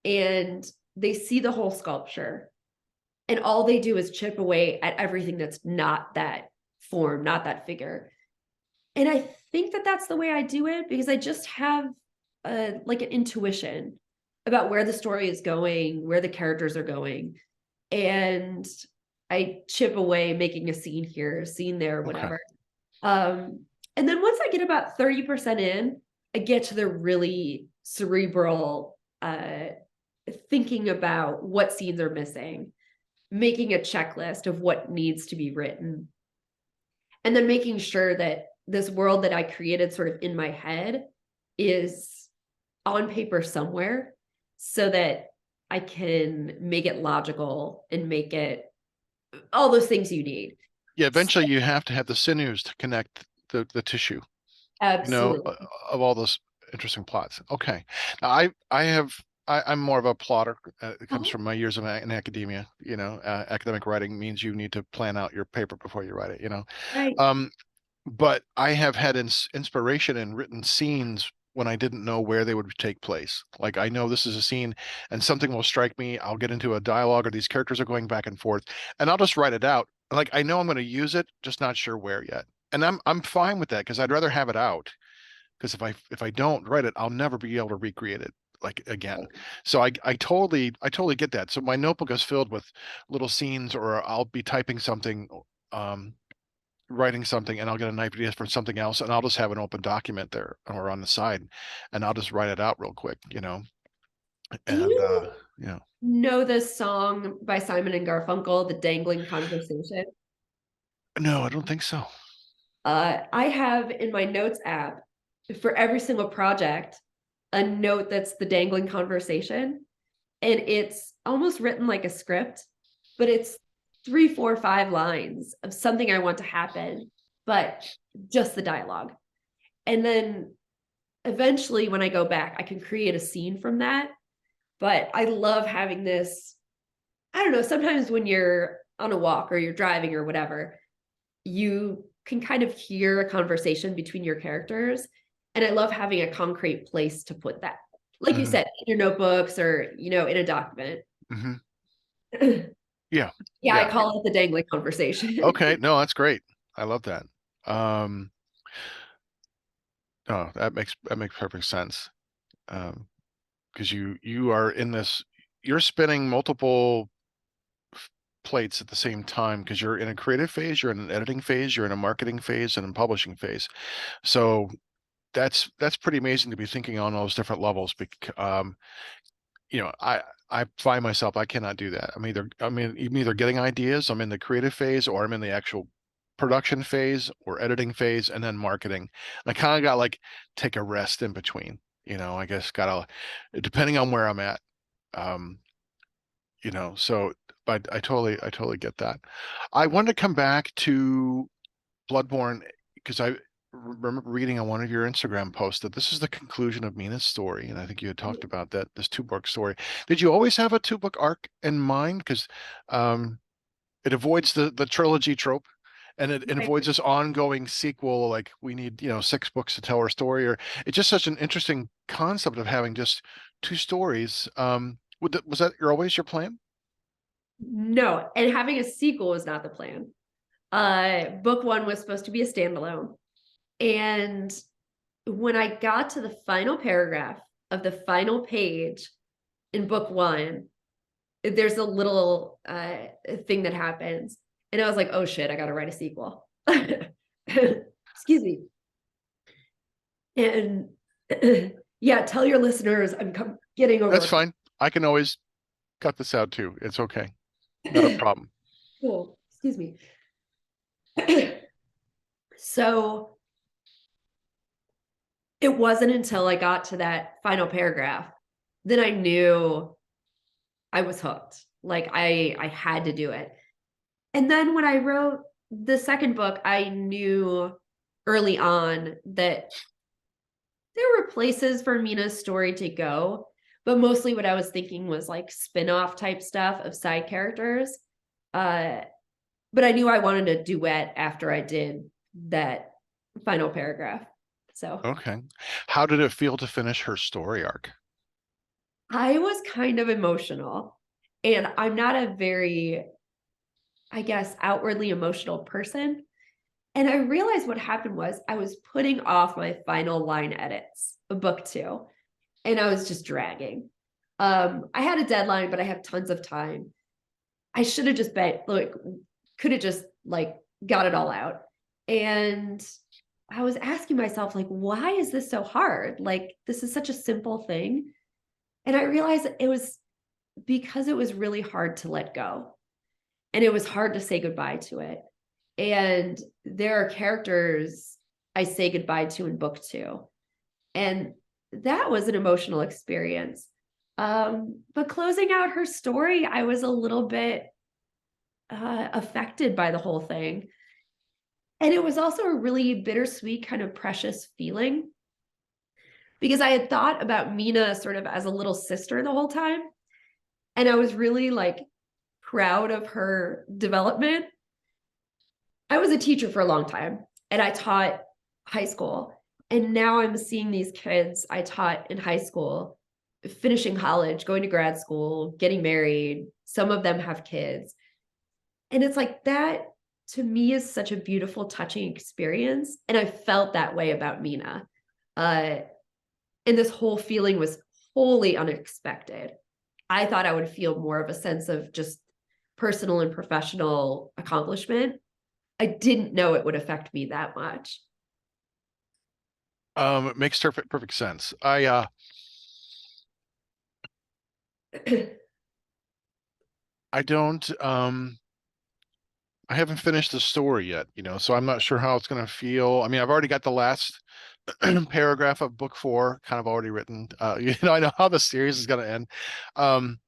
and they see the whole sculpture and all they do is chip away at everything that's not that form, not that figure. And I think that that's the way I do it because I just have like an intuition about where the story is going, where the characters are going, and I chip away making a scene here, a scene there, Okay. whatever. Um, and then once I get about 30% in, I get to the really cerebral thinking about what scenes are missing, making a checklist of what needs to be written, and then making sure that this world that I created sort of in my head is on paper somewhere so that I can make it logical and make it all those things you need. Yeah, eventually you have to have the sinews to connect the tissue, you know, Absolutely. of all those interesting plots. Okay. Now, I'm more of a plotter. It comes Uh-huh. from my years in academia. You know, academic writing means you need to plan out your paper before you write it, you know. Right. Um, but I have had inspiration in written scenes when I didn't know where they would take place. Like I know this is a scene and something will strike me. I'll get into a dialogue or these characters are going back and forth and I'll just write it out. Like I know I'm going to use it, just not sure where yet. And I'm fine with that because I'd rather have it out because if I don't write it, I'll never be able to recreate it like again. So I totally get that. So my notebook is filled with little scenes or I'll be typing something um writing something and I'll get an idea for something else and I'll just have an open document there or on the side and I'll just write it out real quick, you know. Do And you you know, know this song by Simon and Garfunkel, The Dangling Conversation? no, I don't think so. I have in my notes app for every single project a note that's the dangling conversation. And it's almost written like a script, but it's 3, 4, 5 lines of something I want to happen, but just the dialogue. And then eventually, when I go back, I can create a scene from that. But I love having this. I don't know, sometimes when you're on a walk or you're driving or whatever, you can kind of hear a conversation between your characters. And I love having a concrete place to put that. Like you Hmm. said, in your notebooks or, in a document. Hmm. Yeah, Yeah. I Yeah. call it the dangling conversation. Okay. No, that's great. I love that. Um, oh, that makes perfect sense. Because you are in this, you're spinning multiple plates at the same time because you're in a creative phase, you're in an editing phase, you're in a marketing phase, and a publishing phase. So that's pretty amazing to be thinking on those different levels. Because you know, I find myself I cannot do that. I'm either getting ideas, I'm in the creative phase, or I'm in the actual production phase or editing phase, and then marketing. I kind of got like take a rest in between. You know, I guess gotta depending on where I'm at. Um, you know, so but I totally get that. I wanted to come back to Bloodborne because I remember reading on one of your Instagram posts that this is the conclusion of Mina's story, and I think you had talked about that this two-book story. Did you always have a two-book arc in mind? Because um, it avoids the trilogy trope, and it avoids this ongoing sequel. Like we need 6 books to tell our story, or it's just such an interesting concept of having just two stories. Was that always your plan? No, and having a sequel was not the plan. Book one was supposed to be a standalone. And when I got to the final paragraph of the final page in book one, there's a little thing that happens. And I was like, oh shit, I got to write a sequel. Excuse me. And yeah, tell your listeners I'm getting That's over fine. I can always cut this out too. It's okay. Not a it. problem. Cool. Excuse me. So it wasn't until I got to that final paragraph that I knew I was hooked. Like I had to do it. And then when I wrote the second book, I knew early on that there were places for Mina's story to go, but mostly what I was thinking was like spin-off type stuff of side characters. Uh, but I knew I wanted a duet after I did that final paragraph. So Okay. How did it feel to finish her story arc? I was kind of emotional. And I'm not a very, I guess, outwardly emotional person. And I realized what happened was I was putting off my final line edits of book two, and I was just dragging. I had a deadline, but I have tons of time. I should have just bet, like, could have just like got it all out. And I was asking myself, like, why is this so hard? Like, this is such a simple thing. And I realized it was because it was really hard to let go. And it was hard to say goodbye to it. And there are characters I say goodbye to in book two. And that was an emotional experience. But closing out her story, I was a little bit affected by the whole thing. And it was also a really bittersweet, kind of precious feeling because I had thought about Mina sort of as a little sister the whole time. And I was really like proud of her development. I was a teacher for a long time and I taught high school. And now I'm seeing these kids I taught in high school finishing college, going to grad school, getting married. Some of them have kids. And it's like that to me is such a beautiful, touching experience. And I felt that way about Mina. Uh, and this whole feeling was wholly unexpected. I thought I would feel more of a sense of just personal and professional accomplishment. I didn't know it would affect me that much. It makes perfect sense. I don't I haven't finished the story yet, so I'm not sure how it's going to feel. I mean, I've already got the last paragraph of book 4 kind of already written. I know how the series is going to end. Um,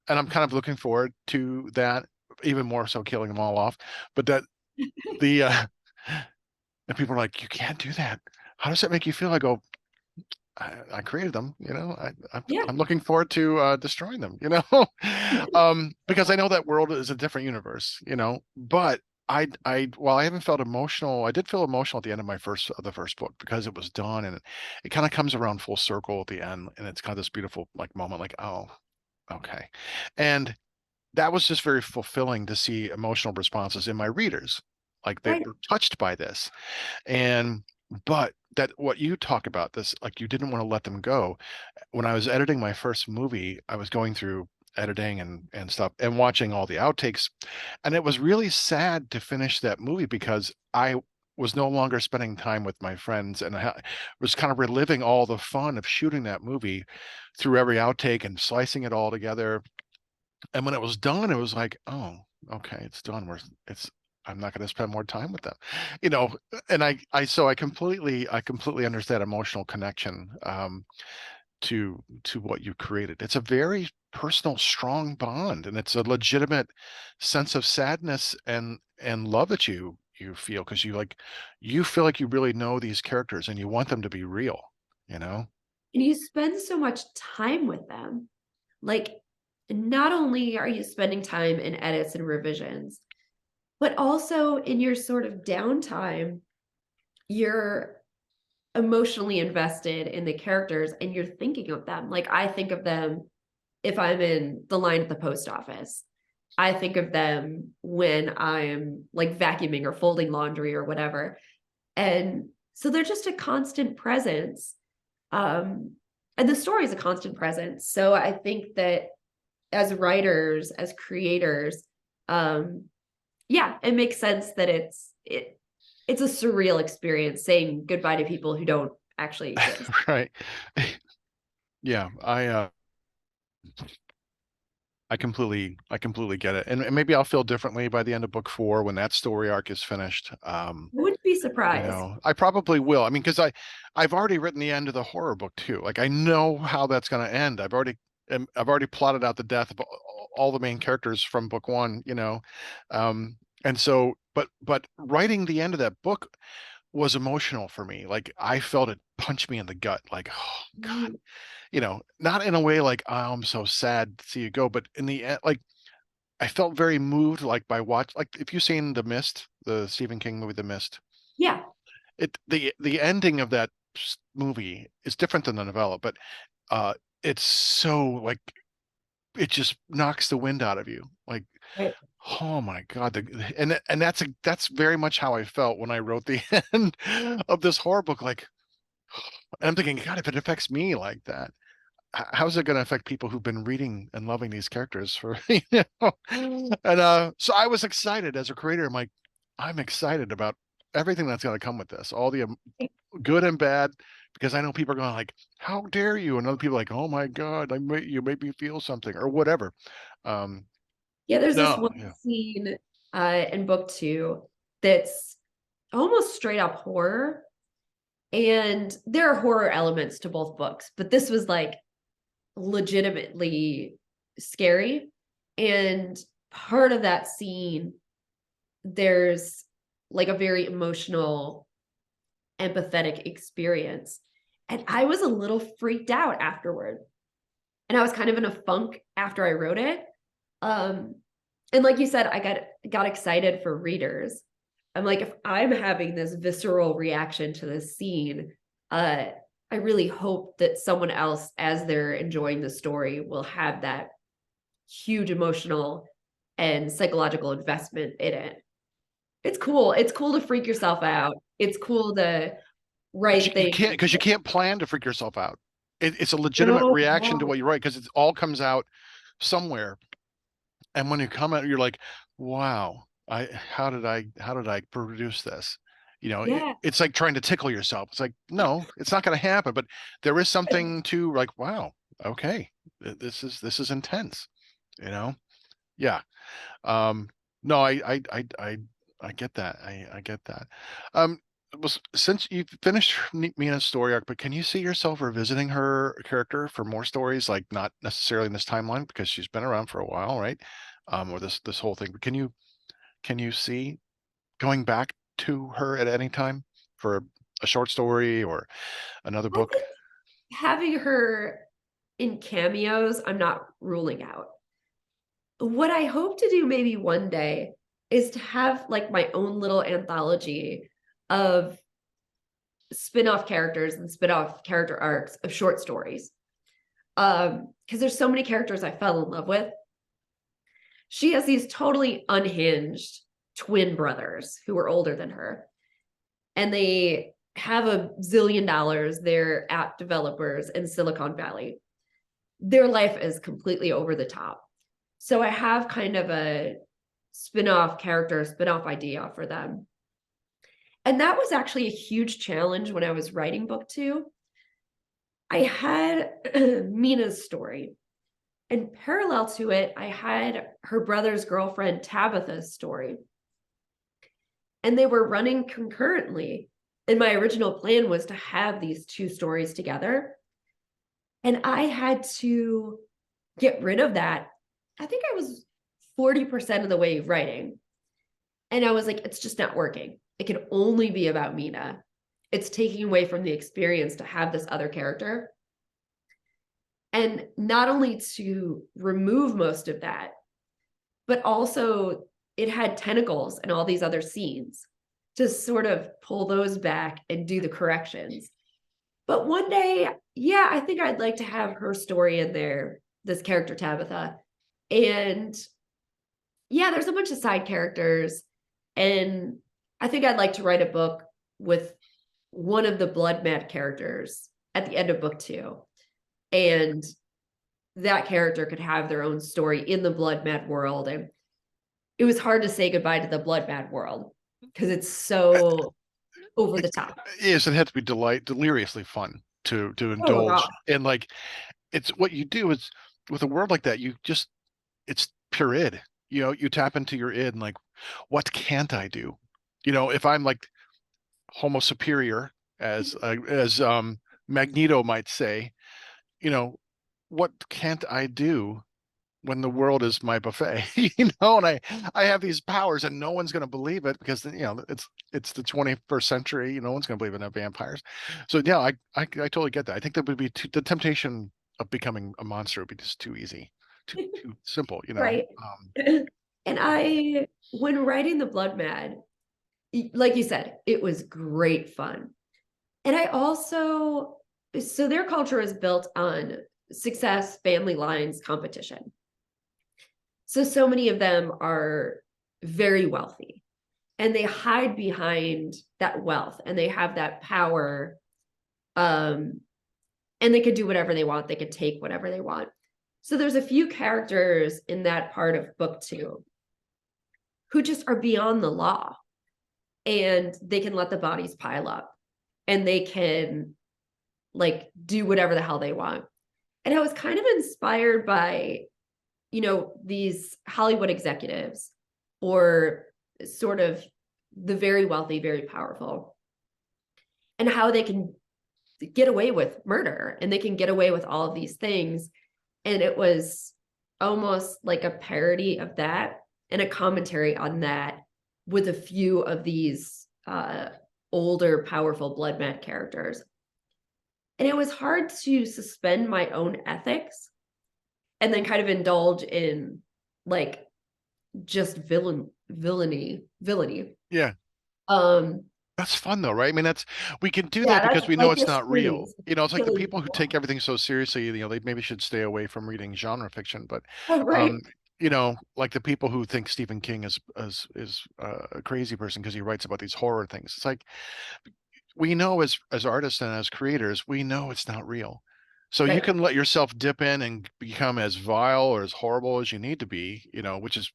and I'm kind of looking forward to that, even more so killing them all off. But that the and people are like, you can't do that. How does that make you feel? I go, I created them, Yeah. I'm looking forward to destroying them, because I know that world is a different universe, but while I haven't felt emotional, I did feel emotional at the end of the first book because it was done, and it kind of comes around full circle at the end, and it's kind of this beautiful like moment, like, oh, okay. And that was just very fulfilling to see emotional responses in my readers, like they Right. were touched by this. And but that what you talk about, this, like, you didn't want to let them go. When I was editing my first movie, I was going through editing and stuff and watching all the outtakes, and it was really sad to finish that movie because I was no longer spending time with my friends, and I was kind of reliving all the fun of shooting that movie through every outtake and slicing it all together. And when it was done, it was like, oh, okay, it's done. I'm not going to spend more time with them, you know. And so I completely understand emotional connection to what you created. It's a very personal, strong bond, and it's a legitimate sense of sadness and love that you feel because you feel like you really know these characters and you want them to be real, you know. And you spend so much time with them. Like, not only are you spending time in edits and revisions, but also in your sort of downtime, you're emotionally invested in the characters and you're thinking of them. Like, I think of them if I'm in the line at the post office. I think of them when I'm like vacuuming or folding laundry or whatever. And so they're just a constant presence. Um, and the story is a constant presence. So I think that as writers, as creators, um, yeah, it makes sense that it's a surreal experience saying goodbye to people who don't actually exist. Right. Yeah, I completely get it. And maybe I'll feel differently by the end of book 4 when that story arc is finished. I wouldn't be surprised. I probably will. I mean, because I've already written the end of the horror book too. Like I know how that's going to end. I've already plotted out the death of all the main characters from book 1, and so but writing the end of that book was emotional for me. Like I felt it punch me in the gut. Like, oh God, Mm, not in a way like, oh, I'm so sad to see you go, but in the end, like I felt very moved, like by like if you've seen The Mist, the Stephen King movie, The Mist, yeah, the ending of that movie is different than the novella, but uh, it's so like it just knocks the wind out of you. Like, right. oh my God, and that's very much how I felt when I wrote the end of this horror book. Like, and I'm thinking, God, if it affects me like that, how's it going to affect people who've been reading and loving these characters for and so I was excited as a creator. I'm excited about everything that's going to come with this, all the good and bad, because I know people are going like, how dare you, and other people are like, oh my God, you made me feel something or whatever. um Yeah, there's this no, one yeah. scene in book 2 that's almost straight up horror. And there are horror elements to both books, but this was like legitimately scary. And part of that scene, there's like a very emotional, empathetic experience. And I was a little freaked out afterward. And I was kind of in a funk after I wrote it. Um, and like you said, I got excited for readers. I'm like, if I'm having this visceral reaction to this scene, uh, I really hope that someone else, as they're enjoying the story, will have that huge emotional and psychological investment in it. It's cool. It's cool to freak yourself out. It's cool to But write you things. can't, because you can't plan to freak yourself out. It's a legitimate No, reaction to no. what you write because it all comes out somewhere. And when you come out, you're like, wow, how did I produce this? Yeah. It's like trying to tickle yourself. It's like, no, it's not going to happen. But there is something to like, wow, okay, this is intense, you know? Yeah. Um, no, I get that. I get that. Um, since you've finished Mina's story arc, but can you see yourself revisiting her character for more stories, like not necessarily in this timeline because she's been around for a while, right? Or this whole thing. But can you see going back to her at any time for a short story or another I book? think having her in cameos, I'm not ruling out. What I hope to do maybe one day is to have like my own little anthology of spin-off characters and spin-off character arcs of short stories. Because there's so many characters I fell in love with. She has these totally unhinged twin brothers who are older than her, and they have a zillion dollars. They're app developers in Silicon Valley. Their life is completely over the top. So I have kind of a spin-off character, spin-off idea for them. And that was actually a huge challenge when I was writing book two. I had Mina's story, and parallel to it, I had her brother's girlfriend Tabitha's story. And they were running concurrently. And my original plan was to have these two stories together. And I had to get rid of that. I think I was 40% of the way writing. And I was like, it's just not working. It can only be about Mina. It's taking away from the experience to have this other character. And not only to remove most of that, but also it had tentacles and all these other scenes to sort of pull those back and do the corrections. But one day, yeah, I think I'd like to have her story in there, this character Tabitha. And yeah, there's a bunch of side characters. And I think I'd like to write a book with one of the Blood Mad characters at the end of book two. And that character could have their own story in the Blood Mad world. And it was hard to say goodbye to the Blood Mad world because it's so over the top. Yes, it had to be deliriously fun to Oh god. indulge. And like it's what you do is with a word like that, you just it's pure id. You tap into your id and like, what can't I do? If I'm like homo superior, as Magneto might say, you know, what can't I do when the world is my buffet? And I have these powers and no one's going to believe it because it's the 21st century. No one's going to believe in vampires. So yeah, I totally get that. I think that would be the temptation of becoming a monster would be just too easy, too simple. Right. And when writing the Blood Mad, like you said, it was great fun. And I also, so their culture is built on success, family lines, competition. So many of them are very wealthy and they hide behind that wealth and they have that power. Um, and they could do whatever they want. They could take whatever they want. So there's a few characters in that part of book two who just are beyond the law and they can let the bodies pile up and they can like do whatever the hell they want. And I was kind of inspired by, these Hollywood executives or sort of the very wealthy, very powerful, and how they can get away with murder and they can get away with all of these things. And it was almost like a parody of that and a commentary on that with a few of these older, powerful blood mad characters. And it was hard to suspend my own ethics and then kind of indulge in like just villainy. Yeah. Um, That's fun though, right? I mean, we can do yeah, that that's because we know like it's this not real. series, It's like the killing people who take people. everything so seriously, they maybe should stay away from reading genre fiction. But, Oh, um, right. like the people who think Stephen King is a crazy person because he writes about these horror things. It's like we know as artists and as creators, we know it's not real. So you Right. can let yourself dip in and become as vile or as horrible as you need to be, which is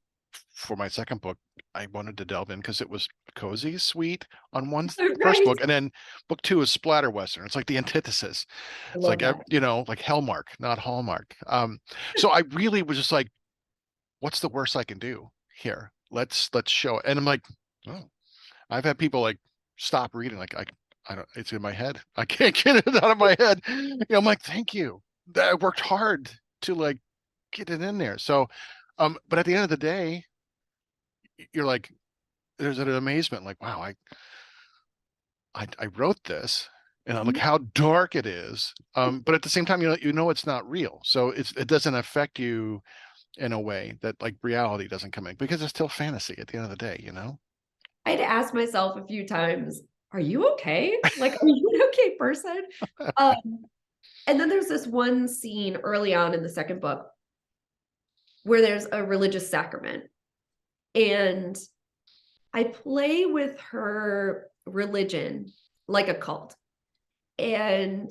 for my second book, I wanted to delve in because it was cozy, sweet on first Right. book, and then book two is splatter western. It's like the antithesis. I It's love like that. like Hallmark, not Hallmark. So I really was just like, what's the worst I can do here? Let's show it. And I'm like, oh, I've had people like stop reading, like I don't, it's in my head. I can't get it out of my head. I'm like, thank you. I worked hard to like get it in there. So, but at the end of the day, you're like, there's an amazement, like, wow, I wrote this, and I look Mhm. how dark it is. But at the same time, you know it's not real, so it doesn't affect you in a way that like reality doesn't come in because it's still fantasy at the end of the day. I had to ask myself a few times, are you okay? Like, are you an okay person? Um, and then there's this one scene early on in the second book where there's a religious sacrament. And I play with her religion like a cult. And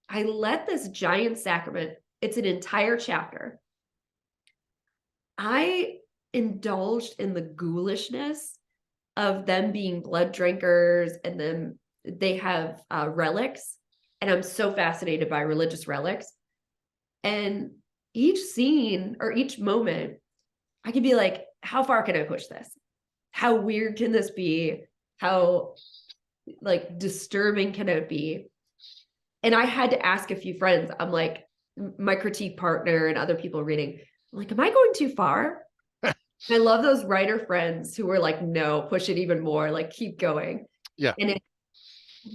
I let this giant sacrament, it's an entire chapter. I indulged in the ghoulishness of them being blood drinkers, and then they have relics. And I'm so fascinated by religious relics. And each scene or each moment, I could be like, how far can I push this? How weird can this be? How like disturbing can it be? And I had to ask a few friends. I'm like, my critique partner and other people reading, I'm like, am I going too far? I love those writer friends who were like, no, push it even more, like keep going. Yeah, And it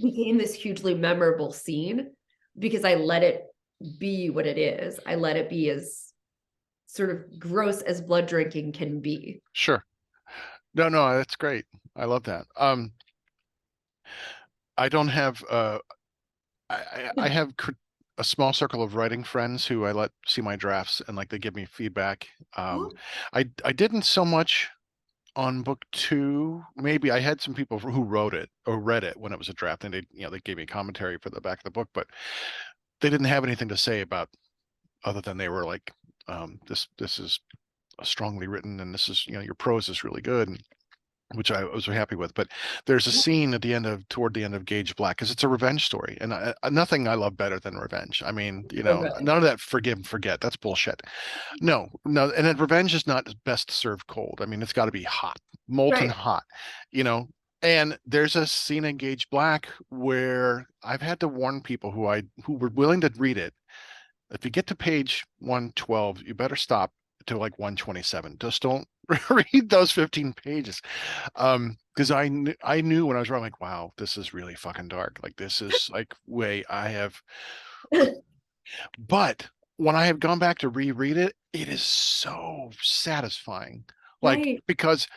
became this hugely memorable scene because I let it be what it is. I let it be as sort of gross as blood drinking can be. sure. No, that's great. I love that. I don't have I have a small circle of writing friends who I let see my drafts and like they give me feedback. Um, Oh, I didn't so much on book two. Maybe I had some people who wrote it or read it when it was a draft, and they gave me commentary for the back of the book, but they didn't have anything to say about other than they were like, this is strongly written, and this is your prose is really good, which I was happy with. But there's a scene toward the end of Gage Black because it's a revenge story, and nothing I love better than revenge. I mean, okay. none of that forgive and forget. That's bullshit. No, no, and then revenge is not best served cold. I mean, it's got to be hot, molten Right. hot, you know. And there's a scene in Gage Black where I've had to warn people who were willing to read it. If you get to page 112, you better stop to like 127. Just don't read those 15 pages. Because I knew when I was writing, like, wow, this is really fucking dark. Like this is like way I have. But when I have gone back to reread it, it is so satisfying. Like Right. because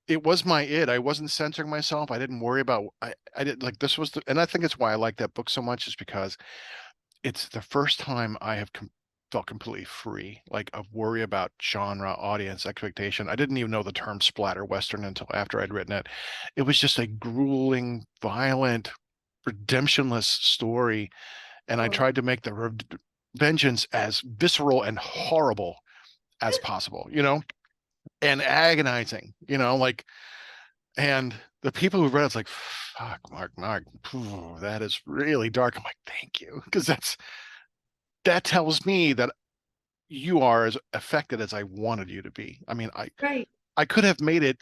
it was my id. I wasn't censoring myself. I didn't worry about. I didn't like this was and I think it's why I like that book so much is because it's the first time I have felt completely free, like of worry about genre, audience, expectation. I didn't even know the term splatter western until after I'd written it. It was just a grueling, violent, redemptionless story, and I Oh, tried to make the vengeance as visceral and horrible as possible, and agonizing, like, and the people who read it's like, fuck, Mark, phew, that is really dark. I'm like, thank you, because that tells me that you are as affected as I wanted you to be. I mean, right. I could have made it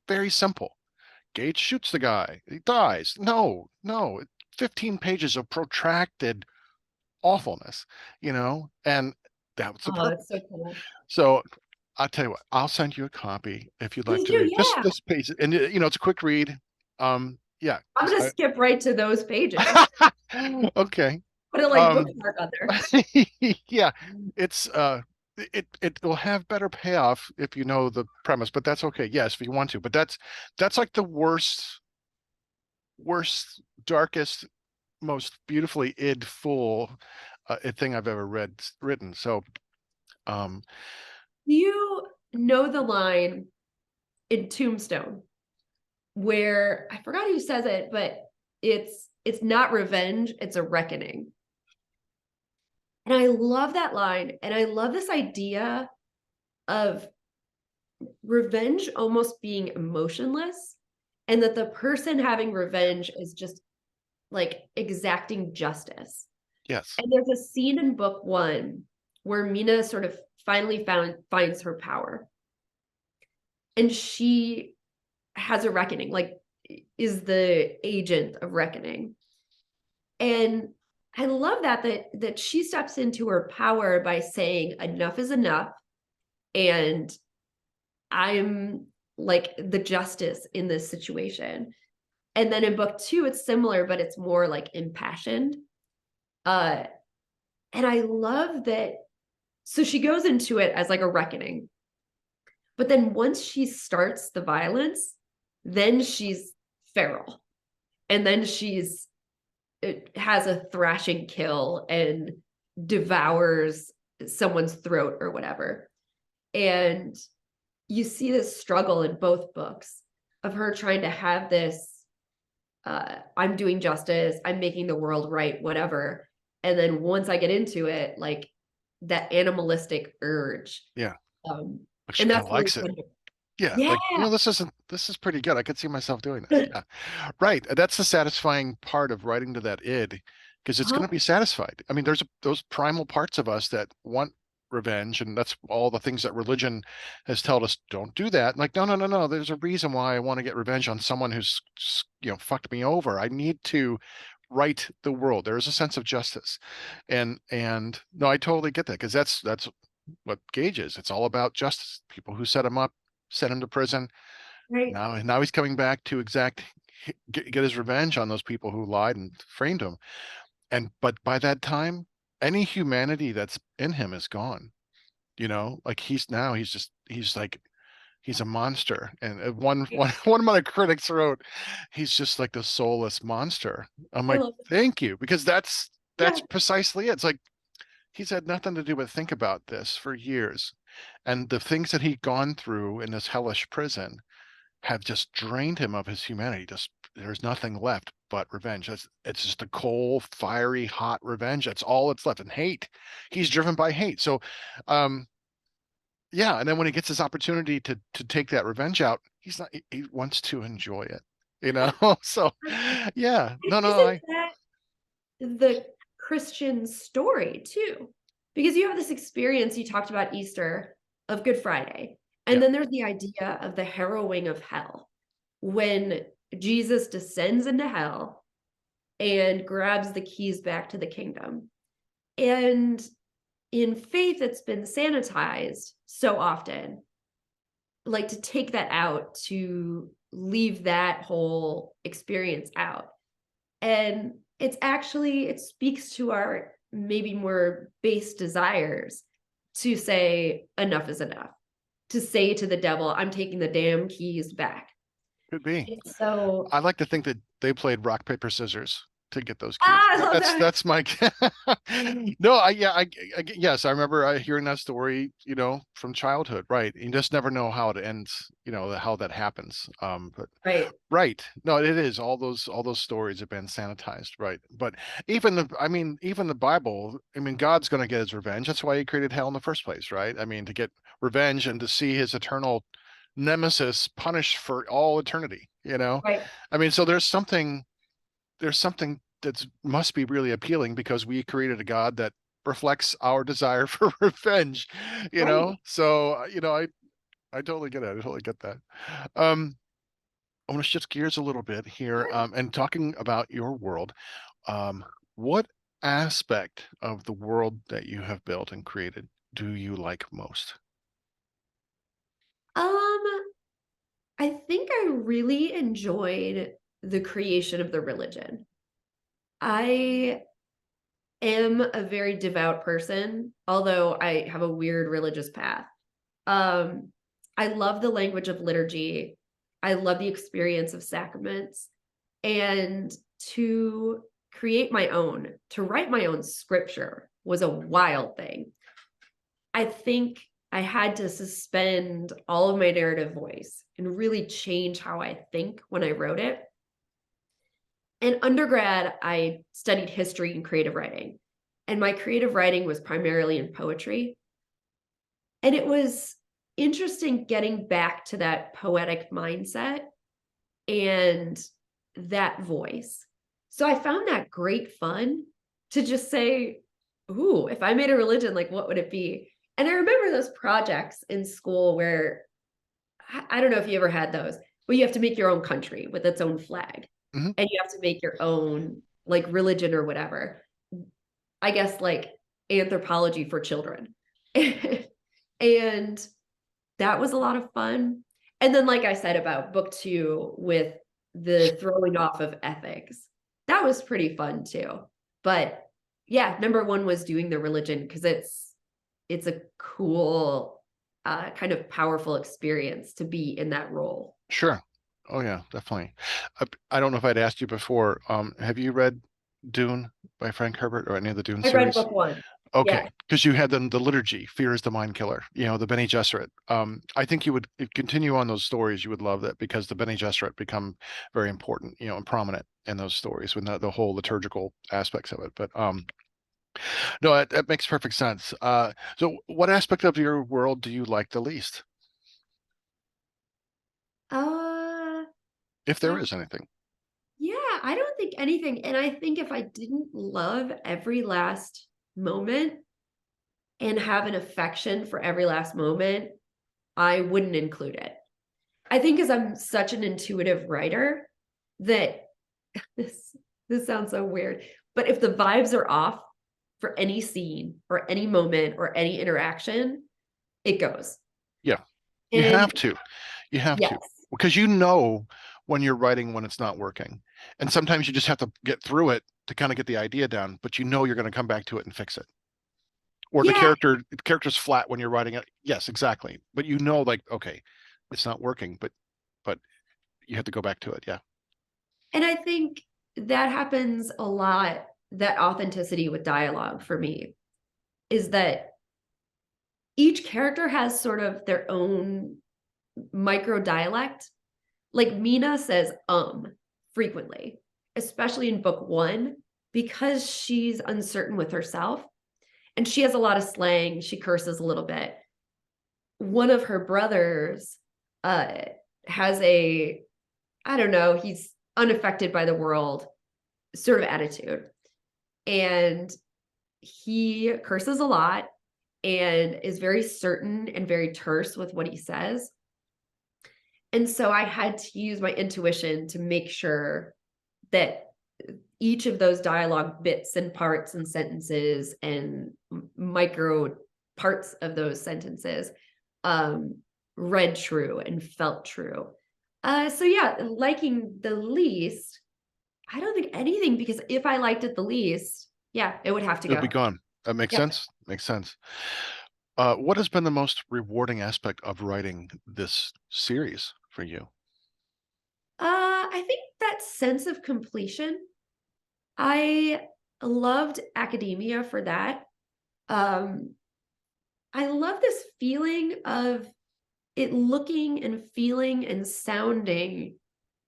very simple. Gage shoots the guy, he dies. No, 15 pages of protracted awfulness, and that was the Oh, purpose. it's so cool. So I'll tell you what, I'll send you a copy if you'd like Please to do, read yeah. this page. And it's a quick read. Yeah, I'm because gonna skip right to those pages. okay. Put a like Um, bookmark on there. yeah, it's it will have better payoff if you know the premise, but that's okay. Yes, if you want to. But that's like the worst, darkest, most beautifully id full thing I've ever written. So um Do you know the line in Tombstone where I forgot who says it, but it's not revenge, it's a reckoning. And I love that line. And I love this idea of revenge almost being emotionless, and that the person having revenge is just like exacting justice. yes, And there's a scene in book one where Mina sort of finally finds her power. And she has a reckoning, like is the agent of reckoning. And I love that she steps into her power by saying enough is enough, and I'm like the justice in this situation. And then in book two, it's similar, but it's more like impassioned. Uh, and I love that. So she goes into it as like a reckoning, but then once she starts the violence, then she's feral, and then she's it has a thrashing kill and devours someone's throat or whatever. And you see this struggle in both books of her trying to have this I'm doing justice, I'm making the world right, whatever. And then once I get into it, like that animalistic urge. yeah. Um, But she and kind that's of really likes it. fun. Yeah, Yeah. like, this is pretty good. I could see myself doing this. Yeah. Right. That's the satisfying part of writing to that id, because it's going Uh-huh. to be satisfied. I mean, there's those primal parts of us that want revenge, and that's all the things that religion has told us don't do that. Like, no, no, no, no. There's a reason why I want to get revenge on someone who's, fucked me over. I need to right the world. There is a sense of justice. And no, I totally get that, because that's what Gage is. It's all about justice. People who set him up, sent him to prison. Right. Now he's coming back to get his revenge on those people who lied and framed him. And but by that time, any humanity that's in him is gone. Like he's like he's a monster. And one of my critics wrote, he's just like the soulless monster. I'm I like, love it. thank you, because that's Yeah. precisely it. It's like he's had nothing to do but think about this for years. And the things that he'd gone through in this hellish prison have just drained him of his humanity. Just there's nothing left but revenge. It's just a cold, fiery, hot revenge. That's all that's left. And hate. He's driven by hate. So um yeah, and then when he gets his opportunity to take that revenge out, he wants to enjoy it. So yeah. No, no, Isn't I that the Christian story too? Because you have this experience, you talked about Easter, of Good Friday. And yeah, then there's the idea of the harrowing of hell when Jesus descends into hell and grabs the keys back to the kingdom. And in faith, it's been sanitized so often, like to take that out, to leave that whole experience out. And it speaks to our maybe more base desires to say enough is enough, to say to the devil, I'm taking the damn keys back. could be. And so I like to think that they played rock, paper, scissors to get those keys. I love that. That's my no, yes, I remember hearing that story, from childhood, right? You just never know how it ends, how that happens. But Right, right. No, it is. All those stories have been sanitized, right? But even the Bible, God's going to get his revenge. That's why he created hell in the first place, right? To get revenge and to see his eternal nemesis punished for all eternity, right, So there's something that must be really appealing, because we created a God that reflects our desire for revenge, right. So I totally get it. I totally get that. Um I want to shift gears a little bit here, Sure. and talking about your world. What aspect of the world that you have built and created do you like most? Um, I think I really enjoyed the creation of the religion. I am a very devout person, although I have a weird religious path. Um, I love the language of liturgy. I love the experience of sacraments. And to create my own, to write my own scripture was a wild thing. I think I had to suspend all of my narrative voice and really change how I think when I wrote it. In undergrad, I studied history and creative writing, and my creative writing was primarily in poetry. And it was interesting getting back to that poetic mindset and that voice. So I found that great fun to just say, "Ooh, if I made a religion, like, what would it be?" And I remember those projects in school where I don't know if you ever had those, but you have to make your own country with its own flag, Mhm. and you have to make your own, like, religion or whatever. I guess, like, anthropology for children. And that was a lot of fun. And then, like I said about book 2 with the throwing off of ethics, that was pretty fun too. But yeah, number 1 was doing the religion because it's a cool, kind of powerful experience to be in that role. Sure. Oh yeah, definitely. I don't know if I'd asked you before. Have you read Dune by Frank Herbert or any of the Dune I read series? book 1. Okay, Yeah. because you had the liturgy, Fear is the Mind Killer, the Bene Gesserit. I think you would continue on those stories. You would love that because the Bene Gesserit become very important, and prominent in those stories with the whole liturgical aspects of it. But no, that makes perfect sense. So what aspect of your world do you like the least, Uh, if there uh, is anything? yeah, I don't think anything, and I think if I didn't love every last moment and have an affection for every last moment, I wouldn't include it. I think because 'cause I'm such an intuitive writer that this this sounds so weird, but if the vibes are off for any scene or any moment or any interaction, it goes. Yeah, you And have to. You have to. yes. Because when you're writing when it's not working. And sometimes you just have to get through it to kind of get the idea down, but you're going to come back to it and fix it. Or Yeah, the character's flat when you're writing it. Yes, exactly. But like, okay, it's not working, but you have to go back to it. Yeah. and I think that happens a lot, that authenticity with dialogue for me, is that each character has sort of their own micro dialect. Like Mina says frequently, especially in book 1 because she's uncertain with herself and she has a lot of slang, she curses a little bit. One of her brothers uh has a, I don't know, he's unaffected by the world sort of attitude. And he curses a lot and is very certain and very terse with what he says. And so I had to use my intuition to make sure that each of those dialogue bits and parts and sentences and micro parts of those sentences um, read true and felt true. So yeah, liking the least, I don't think anything because if I liked it the least, yeah, it would have to It'll be go. gone. That makes Yep. sense. Makes sense. What has been the most rewarding aspect of writing this series for you? I think that sense of completion. I loved academia for that. Um, I love this feeling of it looking and feeling and sounding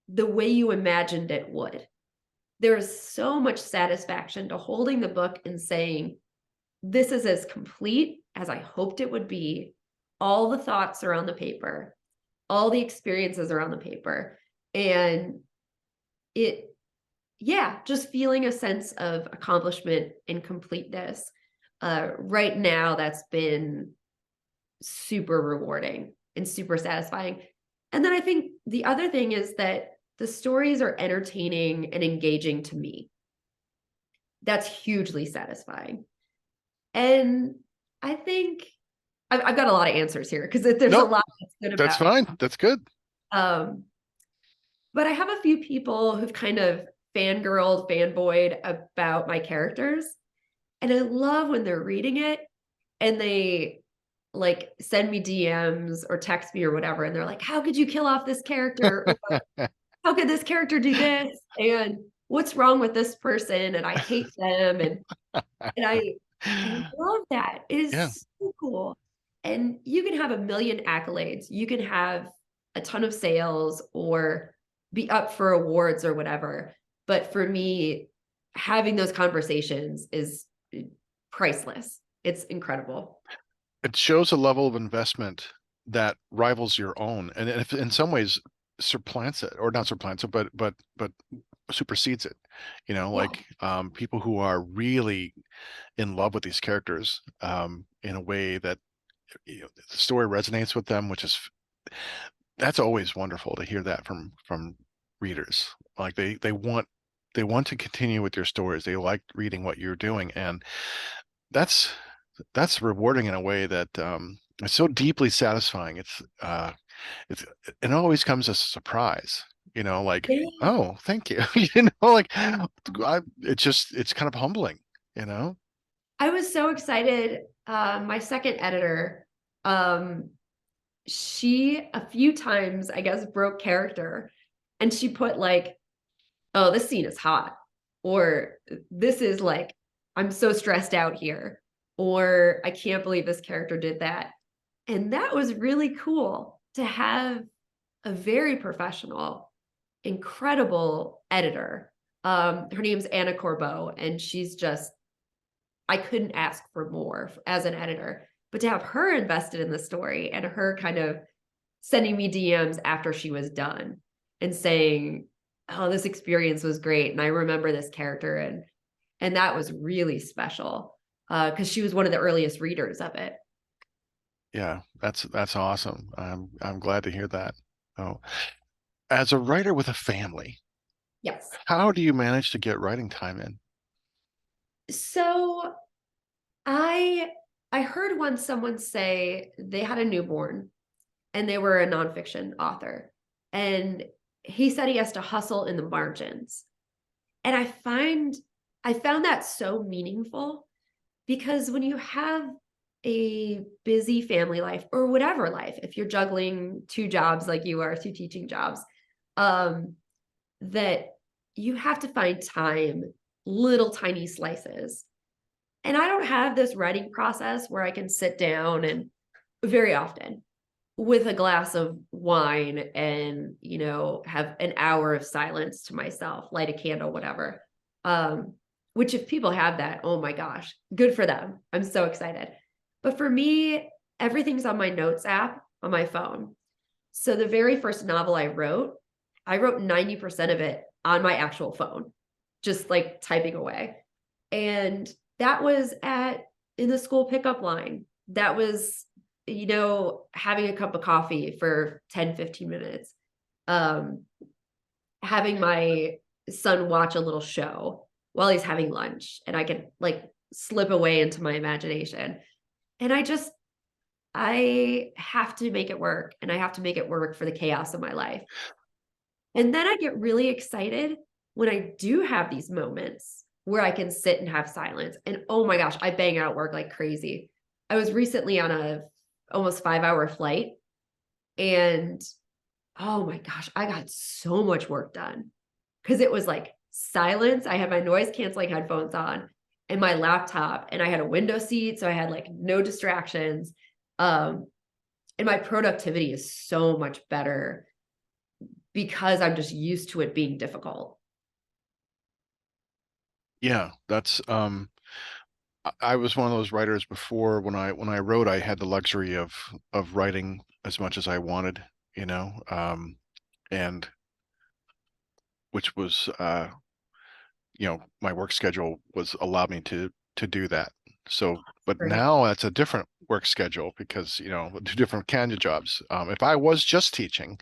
the way you imagined it would. There's so much satisfaction to holding the book and saying, this is as complete as I hoped it would be. All the thoughts are on the paper, all the experiences are on the paper. And it, yeah, just feeling a sense of accomplishment and completeness. Right now, that's been super rewarding and super satisfying. And then I think the other thing is that the stories are entertaining and engaging to me. That's hugely satisfying. And I think I've got a lot of answers here because there's a Nope, lot that's good that's about it. fine. That's good. Um, but I have a few people who've kind of fangirled, fanboyed about my characters. And I love when they're reading it and they like send me DMs or text me or whatever. And they're like, how could you kill off this character? Or how could this character do this? And what's wrong with this person? And I hate them. And I love that. It Yeah. is so cool. And you can have a million accolades. You can have a ton of sales or be up for awards or whatever. But for me, having those conversations is priceless. It's incredible. It shows a level of investment that rivals your own, and if in some ways supplants it, or not supplants it, but supersedes it. Yeah. Like people who are really in love with these characters in a way that the story resonates with them, which is that's always wonderful to hear that from readers. Like they want to continue with your stories. They like reading what you're doing, and that's that's rewarding in a way that it's so deeply satisfying. It's it always comes as a surprise, like, Yeah. oh, thank you. Like it's kind of humbling, you know? I was so excited. My second editor, um, she a few times, I guess, broke character and she put like, oh, this scene is hot, or this is like, I'm so stressed out here, or I can't believe this character did that. And that was really cool to have a very professional, incredible editor. Her name's Anna Corbeau, and she's just, I couldn't ask for more as an editor. But to have her invested in the story and her kind of sending me DMs after she was done and saying, "Oh, this experience was great, and I remember this character," and that was really special because she was one of the earliest readers of it. Yeah, that's awesome. I'm glad to hear that. Oh, as a writer with a family, Yes. how do you manage to get writing time in? So I I heard once someone say they had a newborn and they were a nonfiction author, and he said he has to hustle in the margins. And I found that so meaningful because when you have a busy family life or whatever life, if you're juggling two jobs like you are, two teaching jobs, um, that you have to find time, little tiny slices. And I don't have this writing process where I can sit down and very often with a glass of wine and, have an hour of silence to myself, light a candle, whatever. Um, which if people have that, oh my gosh, good for them. I'm so excited. But for me, everything's on my notes app on my phone. So the very first novel I wrote 90% of it on my actual phone, just like typing away. And that was in the school pickup line. That was, having a cup of coffee for 10, 15 minutes. Um, having my son watch a little show while he's having lunch and I can like slip away into my imagination. And I have to make it work and I have to make it work for the chaos of my life. And then I get really excited when I do have these moments where I can sit and have silence. And oh my gosh, I bang out work like crazy. I was recently on a almost 5-hour flight and oh my gosh, I got so much work done because it was like silence. I had my noise canceling headphones on and my laptop, and I had a window seat. So I had like no distractions. Um, and my productivity is so much better because I'm just used to it being difficult. Yeah, that's I was one of those writers before when I wrote, I had the luxury of writing as much as I wanted, and which was my work schedule was allowed me to do that. So, but Right. now that's a different work schedule because, two different kind of jobs. If I was just teaching,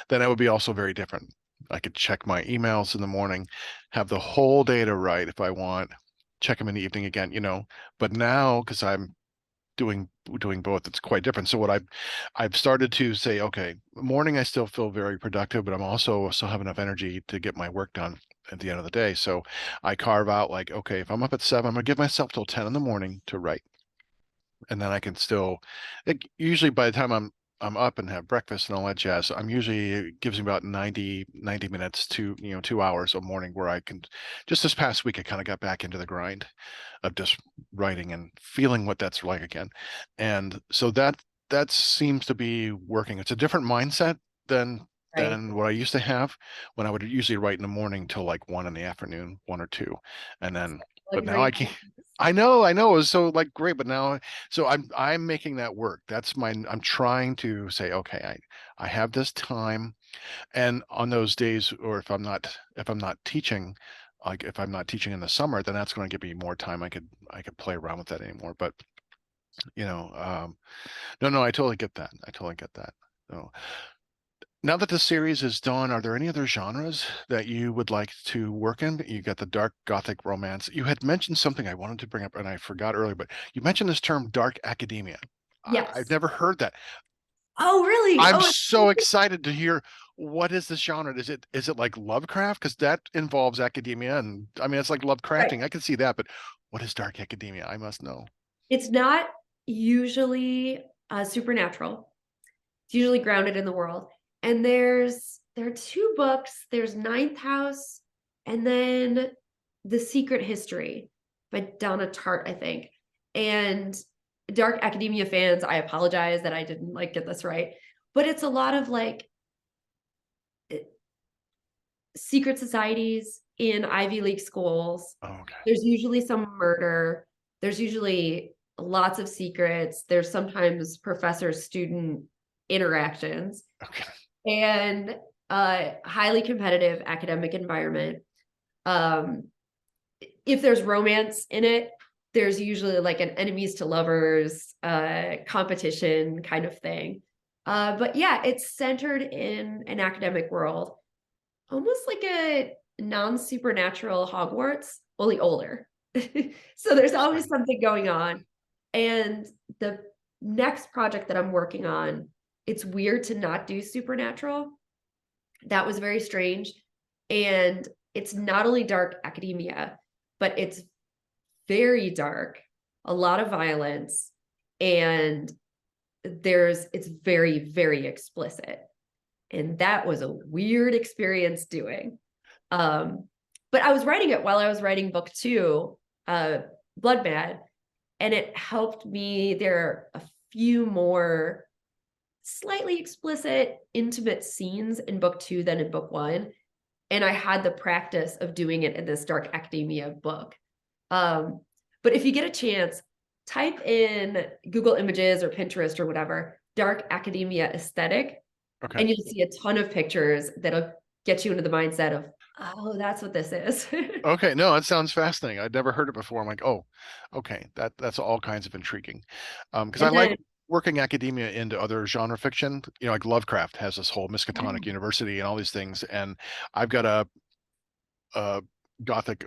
then it would be also very different. I could check my emails in the morning, have the whole day to write if I want, check them in the evening again, But now, because I'm doing doing both, it's quite different. So what I've started to say, okay, morning I still feel very productive, but I'm also still have enough energy to get my work done at the end of the day. So I carve out like, okay, if I'm up at 7, I'm gonna give myself till 10 in the morning to write, and then I can still, usually by the time I'm up and have breakfast and all that jazz, I'm usually, it gives me about 90 minutes to 2 hours a morning where I can, just this past week I kind of got back into the grind of just writing and feeling what that's like again. And so that seems to be working. It's a different mindset than Right. what I used to have when I would usually write in the morning till like 1 in the afternoon, 1 or 2. And then, but now I Luxury. can't. I know it was so like great, but now, so I'm making that work. I'm trying to say, okay, I have this time, and on those days, or if I'm not teaching, like if I'm not teaching in the summer, then that's going to give me more time. I could play around with that anymore. But you know, no, I totally get that. I totally get that. So now that the series is done, are there any other genres that you would like to work in? You got the dark gothic romance. You had mentioned something I wanted to bring up and I forgot earlier, but you mentioned this term dark academia. I've Yes. never heard that. Oh, really? I'm Oh, so excited to hear, what is this genre? Is it like Lovecraft? Because that involves academia, and I mean it's like right. Lovecrafting. I can see that, but what is dark academia? I must know. It's not usually supernatural. It's usually grounded in the world. And there are two books. There's Ninth House, and then The Secret History by Donna Tartt, I think. And Dark Academia fans, I apologize that I didn't like get this right, but it's a lot of like secret societies in Ivy League schools. Oh, okay. There's usually some murder. There's usually lots of secrets. There's sometimes professor student interactions Okay. and a highly competitive academic environment. Um, if there's romance in it, there's usually like an enemies to lovers competition kind of thing. But yeah, it's centered in an academic world, almost like a non-supernatural Hogwarts, only older. So there's always Interesting. something going on. And the next project that I'm working on, it's weird to not do supernatural. That was very strange. And it's not only dark academia, but it's very dark, a lot of violence, and it's very, very explicit. And that was a weird experience doing. Um, but I was writing it while I was writing book two, Blood Mad, and it helped me. There are a few more slightly explicit, intimate scenes in book two than in book one. And I had the practice of doing it in this dark academia book. Um, but if you get a chance, type in Google Images or Pinterest or whatever, dark academia aesthetic, Okay. and you'll see a ton of pictures that'll get you into the mindset of, oh, that's what this is. Okay. No, that sounds fascinating. I'd never heard it before. I'm like, oh, okay. That's all kinds of intriguing. Because I And like then, working academia into other genre fiction. Like Lovecraft has this whole Miskatonic yeah. University and all these things, and I've got a gothic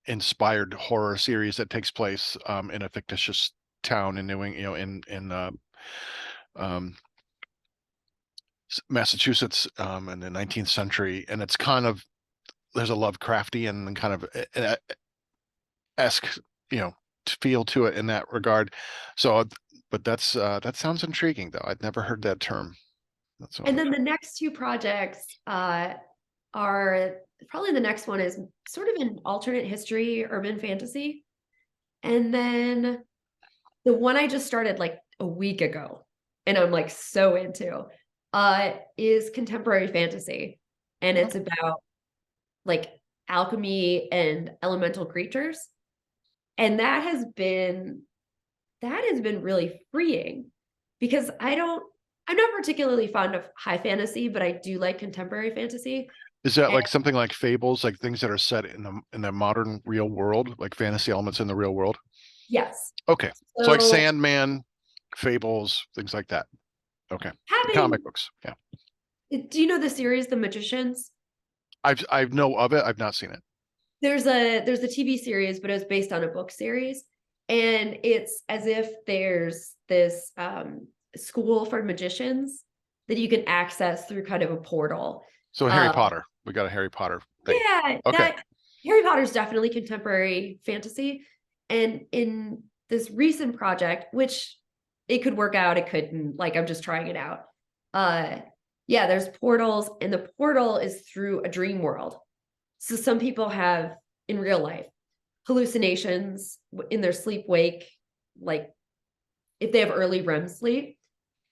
inspired horror series that takes place in a fictitious town in New England, in um, Massachusetts in the 19th century, and it's kind of, there's a Lovecraftian and kind of esque, you know, feel to it in that regard. So, but that sounds intriguing though. I'd never heard that term. That's And all. then the next two projects are probably the next one is sort of an alternate history, urban fantasy. And then the one I just started like a week ago, and I'm like so into, is contemporary fantasy. And it's about like alchemy and elemental creatures. And that has been really freeing because I'm not particularly fond of high fantasy, but I do like contemporary fantasy. Is that And like something like fables, like things that are set in the modern real world, like fantasy elements in the real world? yes, Okay. So like so Sandman, fables, things like that. Okay. The comic having books. Yeah. do you know the series The Magicians? I know of it. I've not seen it. There's a TV series, but it was based on a book series. And it's as if there's this school for magicians that you can access through kind of a portal. So Harry Um, Potter. We got a Harry Potter thing. yeah, Okay. that Harry Potter's definitely contemporary fantasy. And in this recent project, which it could work out, it couldn't, like I'm just trying it out. Uh yeah, there's portals, and the portal is through a dream world. So some people have in real life hallucinations in their sleep wake, like if they have early REM sleep.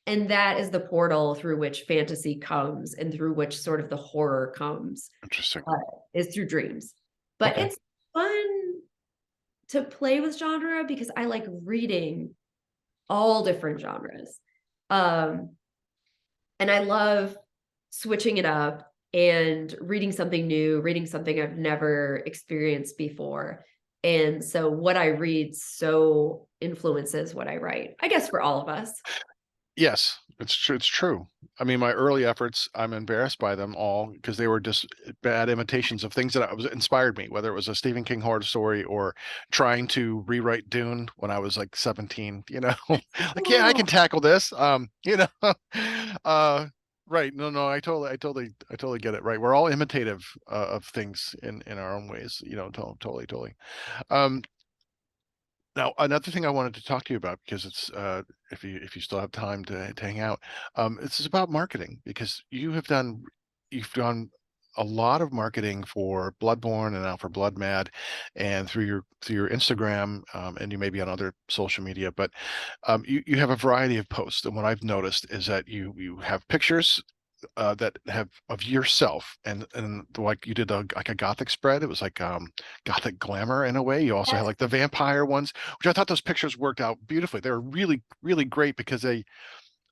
And that is the portal through which fantasy comes and through which sort of the horror comes, Interesting. uh, is through dreams. But Okay. it's fun to play with genre because I like reading all different genres. Um, and I love switching it up and reading something new, reading something I've never experienced before. And so what I read so influences what I write, I guess for all of us. Yes, it's true. It's true. I mean, my early efforts, I'm embarrassed by them all because they were just bad imitations of things that I was inspired me, whether it was a Stephen King horror story or trying to rewrite Dune when I was like 17, like, yeah, I can Oh, tackle this. uh, right. No, no, I totally get it. Right. We're all imitative of things in our own ways, totally, totally. Um, Now, another thing I wanted to talk to you about, because it's if you still have time to hang out, this is about marketing because you've done a lot of marketing for Bloodborne and now for Blood Mad, and through your Instagram, and you may be on other social media, but you have a variety of posts. And what I've noticed is that you have pictures that have of yourself, and like you did like a gothic spread. It was like gothic glamour in a way. You also had yes, like the vampire ones, which I thought those pictures worked out beautifully. They were really, really great because they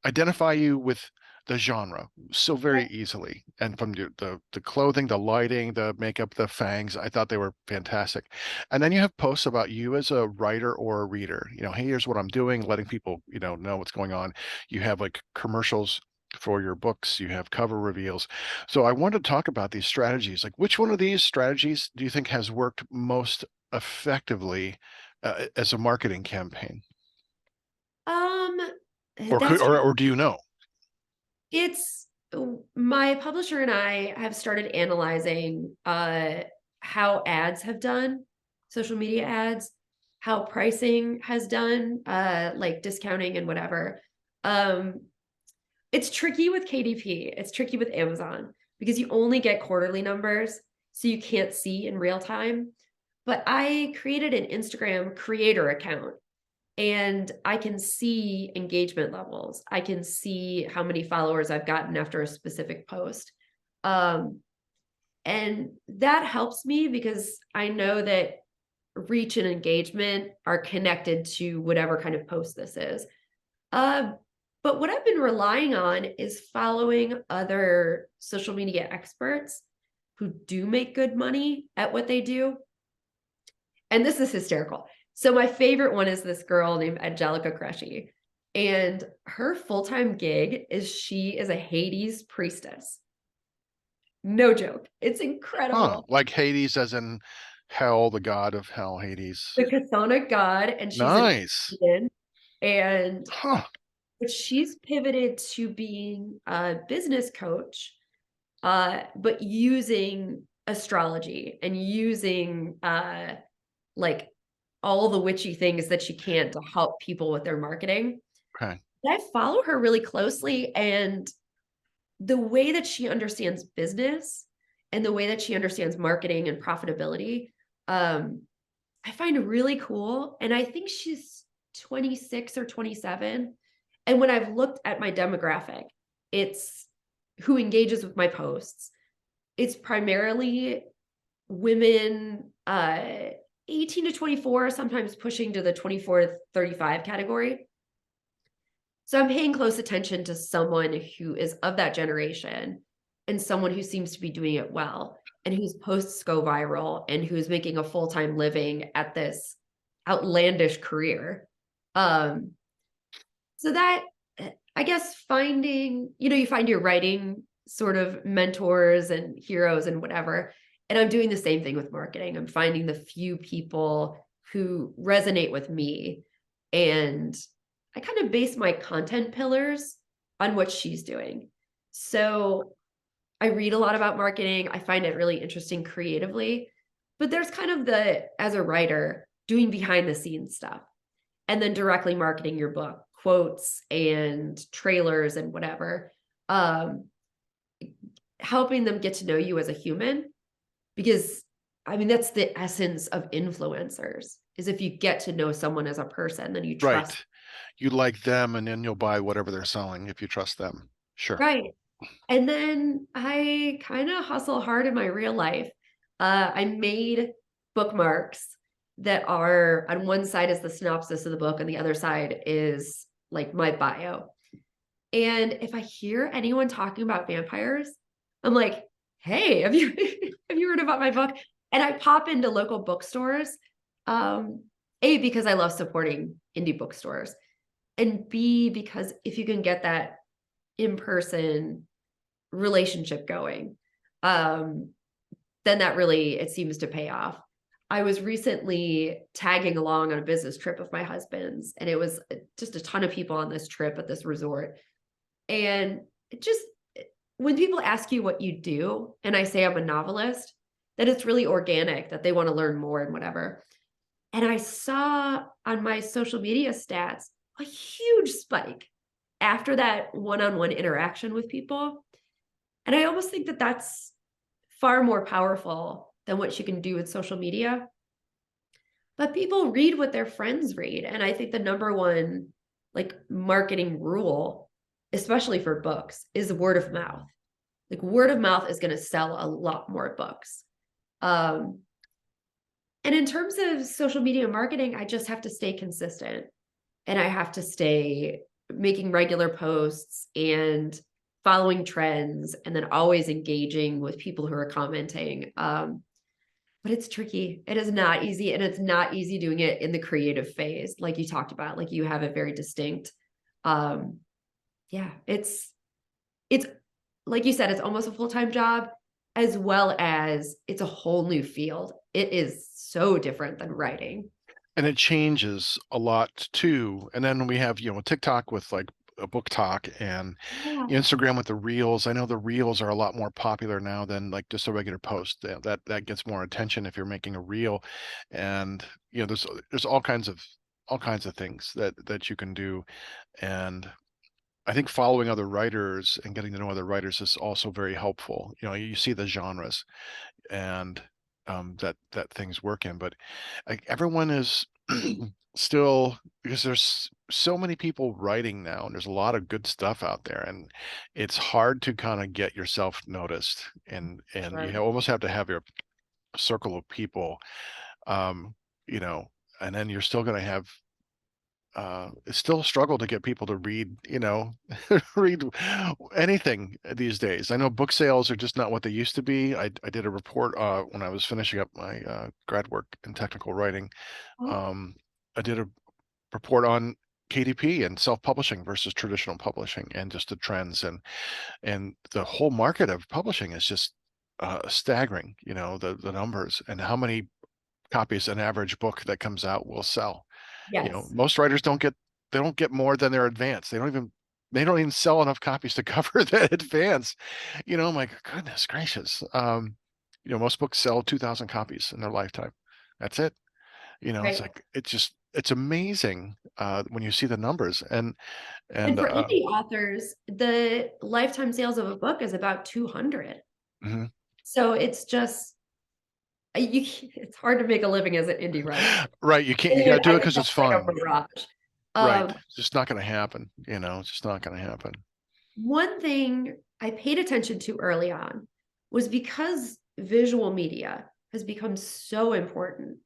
identify you with the genre so very easily. And from the clothing, the lighting, the makeup, the fangs, I thought they were fantastic. And then you have posts about you as a writer or a reader. Hey, here's what I'm doing, letting people, know what's going on. You have like commercials for your books, you have cover reveals. So I wanted to talk about these strategies. Like, which one of these strategies do you think has worked most effectively as a marketing campaign? um, Or could that's or do you know? it's my publisher and I have started analyzing how ads have done, social media ads, how pricing has done, like discounting and whatever. Um, it's tricky with KDP. It's tricky with Amazon because you only get quarterly numbers, so you can't see in real time. But I created an Instagram creator account and I can see engagement levels. I can see how many followers I've gotten after a specific post. Um, and that helps me because I know that reach and engagement are connected to whatever kind of post this is. Uh, but what I've been relying on is following other social media experts who do make good money at what they do. And this is hysterical. So my favorite one is this girl named Angelica Cresci. And her full-time gig is she is a Hades priestess. No joke. It's Huh, incredible. like Hades as in hell, the god of hell, Hades. The Chthonic god, and she's an Nice. Indian. And Huh. but she's pivoted to being a business coach, but using astrology and using like all the witchy things that she can to help people with their marketing. Okay. I follow her really closely, and the way that she understands business and the way that she understands marketing and profitability, um, I find really cool. And I think she's 26 or 27. And when I've looked at my demographic, it's who engages with my posts. It's primarily women 18 to 24, sometimes pushing to the 24 to 35 category. So I'm paying close attention to someone who is of that generation and someone who seems to be doing it well and whose posts go viral and who is making a full-time living at this outlandish career. Um, so that I guess finding, you find your writing sort of mentors and heroes and whatever. And I'm doing the same thing with marketing. I'm finding the few people who resonate with me. And I kind of base my content pillars on what she's doing. So I read a lot about marketing. I find it really interesting creatively. But there's kind of as a writer, doing behind the scenes stuff and then directly marketing your book, quotes and trailers and whatever. Um, Helping them get to know you as a human, because I mean that's the essence of influencers, is if you get to know someone as a person, then you trust. Right. You like them, and then you'll buy whatever they're selling if you trust them. Sure. Right. And then I kind of hustle hard in my real life. I made bookmarks that are, on one side is the synopsis of the book and the other side is like my bio. And if I hear anyone talking about vampires, I'm like, "Hey, have you have you heard about my book?" And I pop into local bookstores. Um, A, because I love supporting indie bookstores, and B, because if you can get that in-person relationship going, um, then that really, it seems to pay off. I was recently tagging along on a business trip with my husband's, and it was just a ton of people on this trip at this resort. And it just, when people ask you what you do, and I say I'm a novelist, that it's really organic, that they want to learn more and whatever. And I saw on my social media stats a huge spike after that one-on-one interaction with people. And I almost think that that's far more powerful than what you can do with social media. But people read what their friends read. And I think the number one like marketing rule, especially for books, is word of mouth. Like word of mouth is going to sell a lot more books. Um, and in terms of social media marketing, I just have to stay consistent and I have to stay making regular posts and following trends and then always engaging with people who are commenting. But it's tricky. It is not easy. And it's not easy doing it in the creative phase, like you talked about, like you have it very distinct. Um, yeah, it's like you said, it's almost a full-time job, as well as it's a whole new field. It is so different than writing. And it changes a lot too. And then we have, TikTok with like a book talk, and Yeah. Instagram with the reels. I know the reels are a lot more popular now than like just a regular post. That gets more attention if you're making a reel. And there's all kinds of things that you can do. And I think following other writers and getting to know other writers is also very helpful. You see the genres and that things work in, but like everyone is still, because there's so many people writing now and there's a lot of good stuff out there, and it's hard to kind of get yourself noticed, and you Sure. almost have to have your circle of people, um you know and then you're still going to have it's still a struggle to get people to read, read anything these days. I know book sales are just not what they used to be. I did a report when I was finishing up my grad work in technical writing. Oh, Um, I did a report on KDP and self-publishing versus traditional publishing, and just the trends, and the whole market of publishing is just staggering. The numbers and how many copies an average book that comes out will sell. yes. Most writers don't get more than their advance. They don't even sell enough copies to cover that advance. My goodness gracious. Most books sell 2,000 copies in their lifetime. That's it. It's Right. like it's amazing when you see the numbers, and And and for indie authors, the lifetime sales of a book is about 200. mhm. So it's just it's hard to make a living as an indie writer. Right. You can't. You got And to do I it think because that's it's like a fun. mirage. Right. Um, It's just not going to happen. It's just not going to happen. One thing I paid attention to early on was, because visual media has become so important,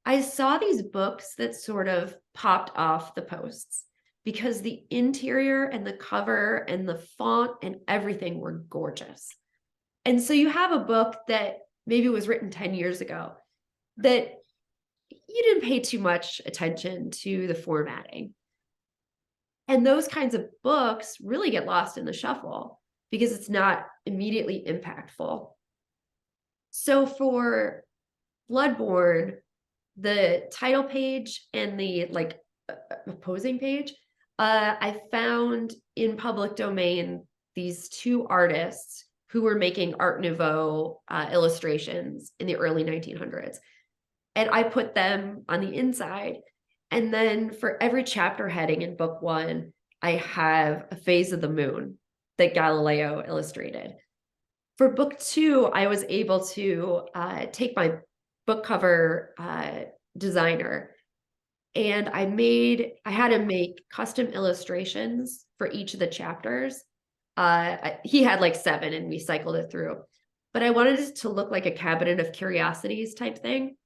I saw these books that sort of popped off the posts because the interior and the cover and the font and everything were gorgeous. And so you have a book that maybe was written 10 years ago that you didn't pay too much attention to the formatting. And those kinds of books really get lost in the shuffle because it's not immediately impactful. So for Bloodborne, the title page and the like opposing page, I found in public domain these two artists who were making Art Nouveau illustrations in the early 1900s. And I put them on the inside. And then for every chapter heading in book one, I have a phase of the moon that Galileo illustrated. For book two, I was able to take my book cover designer and I had him make custom illustrations for each of the chapters. He had like 7 and we cycled it through, but I wanted it to look like a cabinet of curiosities type thing.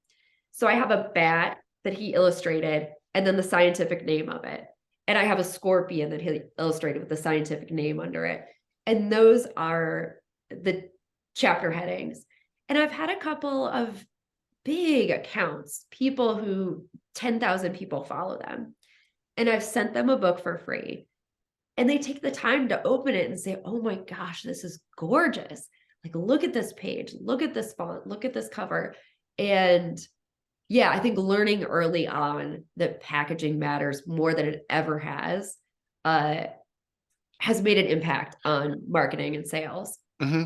So I have a bat that he illustrated and then the scientific name of it. And I have a scorpion that he illustrated with the scientific name under it. And those are the chapter headings. And I've had a couple of big accounts, people who 10,000 people follow them. And I've sent them a book for free. And they take the time to open it and say, oh my gosh, this is gorgeous. Like, look at this page, look at this font, look at this cover. And yeah, I think learning early on that packaging matters more than it ever uh, has made an impact on marketing and sales. Mm-hmm.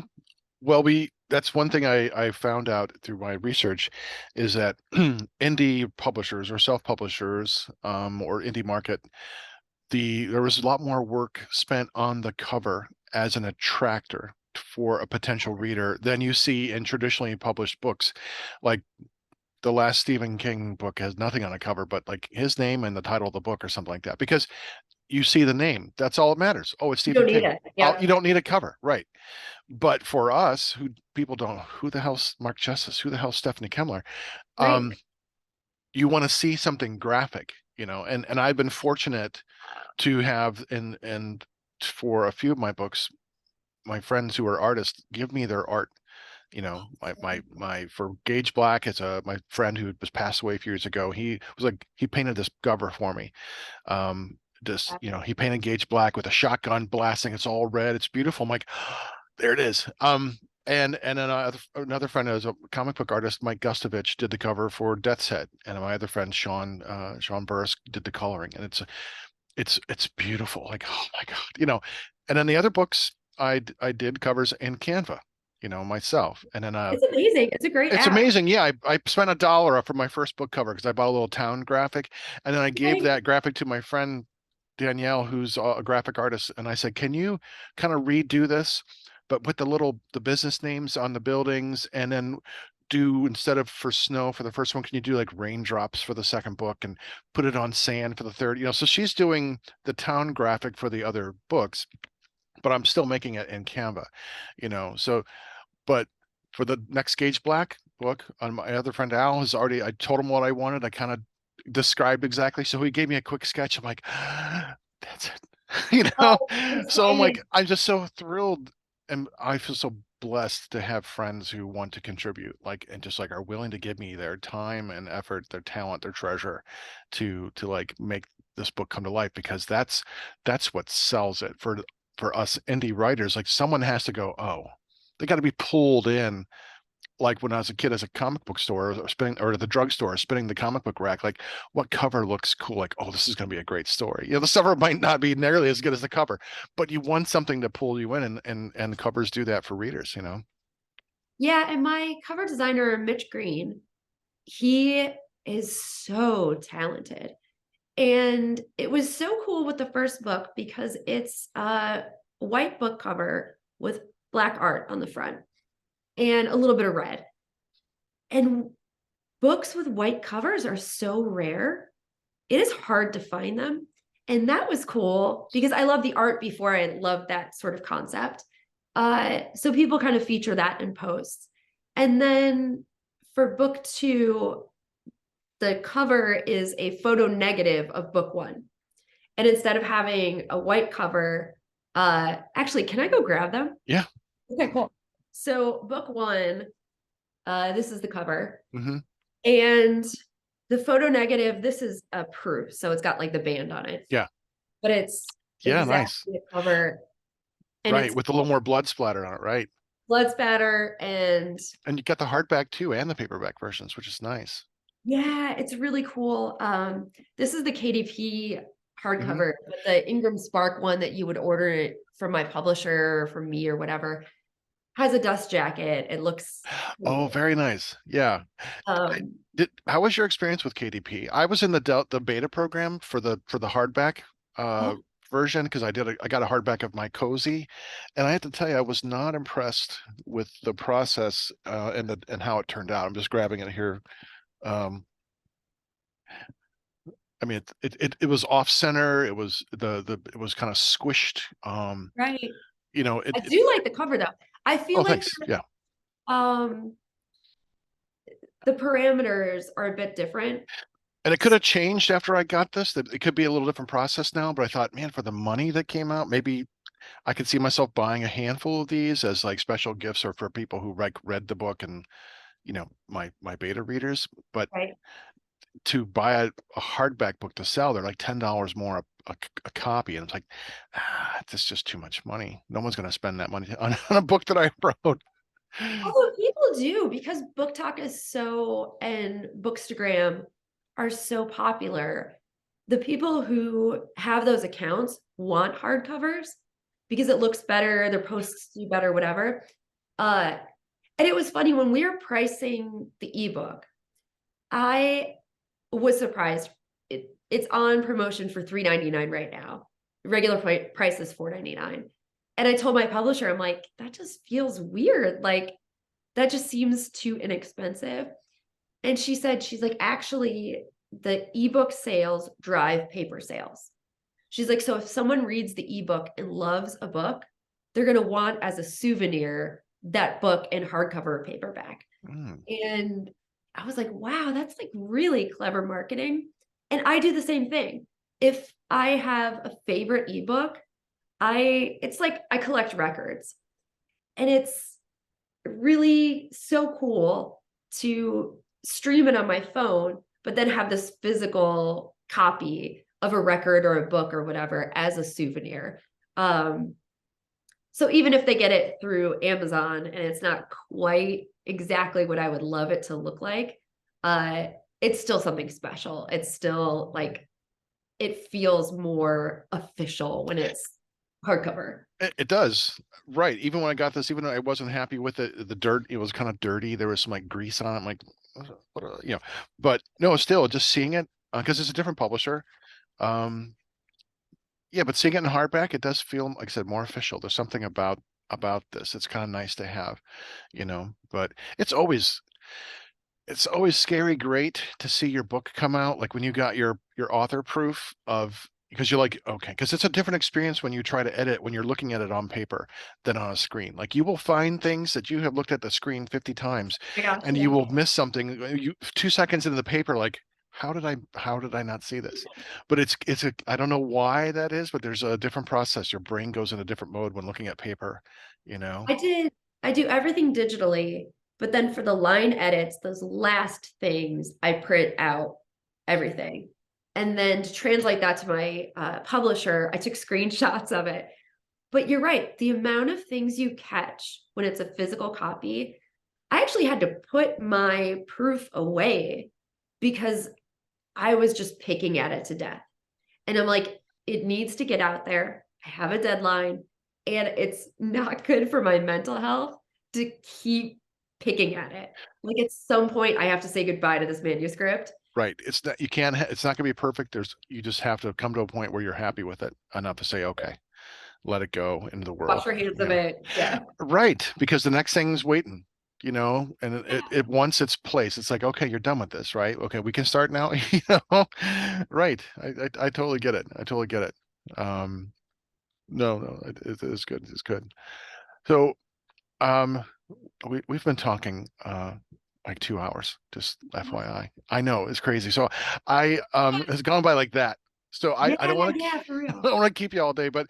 Well, that's one thing I found out through my research is that indie publishers or self-publishers or indie market, there was a lot more work spent on the cover as an attractor for a potential reader than you see in traditionally published books. Like the last Stephen King book has nothing on a cover but like his name and the title of the book or something like that. Because you see the name, that's all that matters. Oh, it's You Stephen don't need King. it. Oh, Yeah. you don't need a cover, right? But for us, who people don't know who the hell's Mark Justice, who the hell's Stephanie Kemler, Right. um, you want to see something graphic, and I've been fortunate to have and for a few of my books, my friends who are artists give me their art. My for Gage Black, it's my friend who was passed away a few years ago. He painted this cover for me. He painted Gage Black with a shotgun blasting. It's all red. It's beautiful. I'm like, there it is. And then another friend is a comic book artist, Mike Gustovich, did the cover for Death's Head, and my other friend Sean Burris did the coloring, and it's beautiful. Like, oh my God, And then the other books, I did covers in Canva, myself, and then It's amazing. It's a great it's app. amazing. Yeah, I spent $1 for my first book cover because I bought a little town graphic, and then I gave Okay. that graphic to my friend Danielle, who's a graphic artist, and I said, "Can you kind of redo this, but put the business names on the buildings, and then do instead of for snow for the first one, can you do like raindrops for the second book and put it on sand for the third?" So she's doing the town graphic for the other books, but I'm still making it in Canva, So but for the next Gage Black book, on my other friend Al has already, I told him what I wanted. I kind of described exactly. So he gave me a quick sketch. I'm like, that's it. You know? Oh, I'm So I'm like, excited. I'm just so thrilled. And I feel so blessed to have friends who want to contribute, like, and just like are willing to give me their time and effort, their talent, their treasure to like make this book come to life, because that's what sells it for us indie writers. Like someone has to go, oh, they got to be pulled in, like when I was a kid as a comic book store or spinning, or the drugstore spinning the comic book rack, like what cover looks cool, like, oh, this is going to be a great story. The cover might not be nearly as good as the cover, but you want something to pull you in, and covers do that for readers. Yeah, and my cover designer, Mitch Green, he is so talented. And it was so cool with the first book because it's a white book cover with black art on the front and a little bit of red. And books with white covers are so rare. It is hard to find them. And that was cool because I love the art before I loved that sort of concept. So people kind of feature that in posts. And then for book two, the cover is a photo negative of book one. And instead of having a white cover, actually, can I go grab them? Yeah. Okay, cool. So book one, this is the cover. Hmm. And the photo negative, this is a proof. So it's got like the band on it, Yeah. but it's Yeah. Nice. exactly a cover. And Right. it's With a little more blood splatter on it. Right. blood spatter and And you got the hardback too, and the paperback versions, which is nice. Yeah, it's really cool. This is the KDP Hmm. hardcover, but the Ingram Spark one that you would order it from my publisher or from me or whatever has a dust jacket. It looks Oh, cool. very nice. Yeah. Um, How was your experience with KDP? I was in the beta program for the hardback uh oh, version because I got a hardback of my cozy, and I have to tell you I was not impressed with the process and how it turned out. I'm just grabbing it here. Um, I mean it was off center. It was the it was kind of squished. right. You know I do like the cover though. I feel oh, like thanks. Yeah. um the parameters are a bit different. And it could have changed after I got this. That it could be a little different process now, but I thought, man, for the money that came out, maybe I could see myself buying a handful of these as like special gifts or for people who like read the book and my beta readers. But Right. to buy a hardback book to sell, they're like $10 more a copy, and it's like, this is just too much money. No one's going to spend that money on a book that I wrote. Although people do because Book Talk is so and Bookstagram are so popular. The people who have those accounts want hardcovers because it looks better, their posts do better, whatever. Uh, and it was funny when we were pricing the ebook, I was surprised. It's on promotion for $3.99 right now. Regular price is $4.99. And I told my publisher, I'm like, that just feels weird. Like that just seems too inexpensive. And she said, she's like, actually, the ebook sales drive paper sales. She's like, so if someone reads the ebook and loves a book, they're going to want as a souvenir that book in hardcover or paperback. Mm. And I was like, wow, that's like really clever marketing. And I do the same thing. If I have a favorite ebook, it's like I collect records and it's really so cool to stream it on my phone, but then have this physical copy of a record or a book or whatever as a souvenir. Um, so even if they get it through Amazon and it's not quite exactly what I would love it to look like, uh, it's still something special. It's still like it feels more official when it's hardcover. It does. Right. Even when I got this, even though I wasn't happy with it, the dirt, it was kind of dirty. There was some like grease on it. I'm like, but no, still just seeing it, because it's a different publisher. Um, yeah, but seeing it in hardback, it does feel, like I said, more official. There's something about this. It's kind of nice to have. But it's always scary great to see your book come out, like when you got your author proof of, because you're like, okay, because it's a different experience when you try to edit when you're looking at it on paper than on a screen. Like you will find things that you have looked at the screen 50 times I got and you you. will miss something. You 2 seconds into the paper, like, how did I not see this? But it's I don't know why that is, but there's a different process. Your brain goes in a different mode when looking at paper, you know? I did I do everything digitally, but then for the line edits, those last things, I print out everything. And then to translate that to my publisher, I took screenshots of it. But you're right, the amount of things you catch when it's a physical copy, I actually had to put my proof away because I was just picking at it to death. And I'm like, it needs to get out there. I have a deadline, and it's not good for my mental health to keep picking at it. Like at some point, I have to say goodbye to this manuscript. Right. It's not, you can't, it's not going to be perfect. You just have to come to a point where you're happy with it enough to say, okay, let it go into the Wash world. your hands of Yeah. it. Yeah. Right. Because the next thing's waiting, and it once it's placed, it's like, okay, you're done with this, right? Okay, we can start now, know? Right. I totally get it. I totally get it. Um, no, no, it's good. It's good. So, um, we've been talking like 2 hours, just FYI. I know it's crazy. So it's gone by like that. So I Yeah, I don't want to yeah, for I real. don't want to keep you all day, but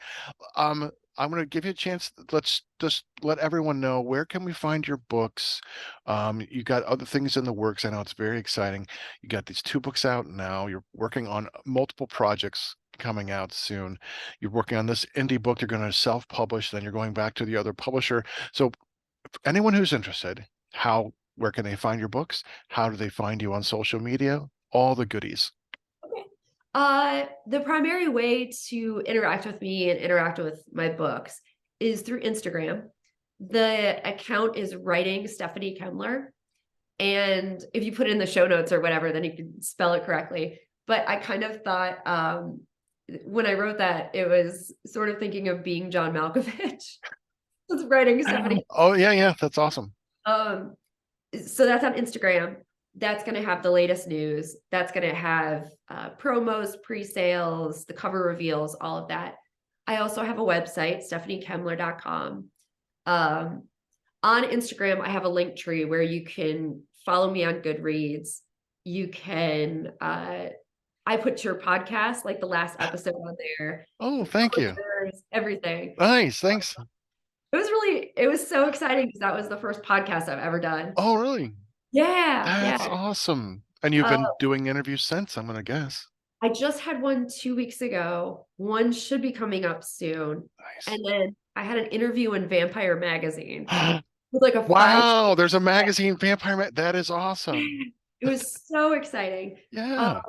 I'm going to give you a chance. Let's just let everyone know, where can we find your books. You got other things in the works. I know it's very exciting. You got these 2 books out now. You're working on multiple projects coming out soon. You're working on this indie book you're going to self-publish, then you're going back to the other publisher. So anyone who's interested, how Where can they find your books? How do they find you on social media? All the goodies. Okay. The primary way to interact with me and interact with my books is through Instagram. The account is writing Stephanie Kemler. And if you put it in the show notes or whatever, then you can spell it correctly. But I kind of thought when I wrote that, it was sort of thinking of being John Malkovich. Was writing Stephanie. Oh, yeah, yeah, that's awesome. Um, so that's on Instagram. That's going to have the latest news. That's going to have promos, pre-sales, the cover reveals, all of that. I also have a website, stephaniekemler.com. On Instagram, I have a link tree where you can follow me on Goodreads. You can, I put your podcast, like the last episode on there, Oh, thank you. everything. Nice, thanks. It was so exciting because that was the first podcast I've ever done. Oh, really? Yeah, That's yeah. awesome. And you've Uh, been doing interviews since, I'm gonna guess. I just had one 2 weeks ago. One should be coming up soon. Nice. And then I had an interview in Vampire Magazine with like a five. Wow, there's a magazine, That is awesome. It was so exciting. Uh, Yeah.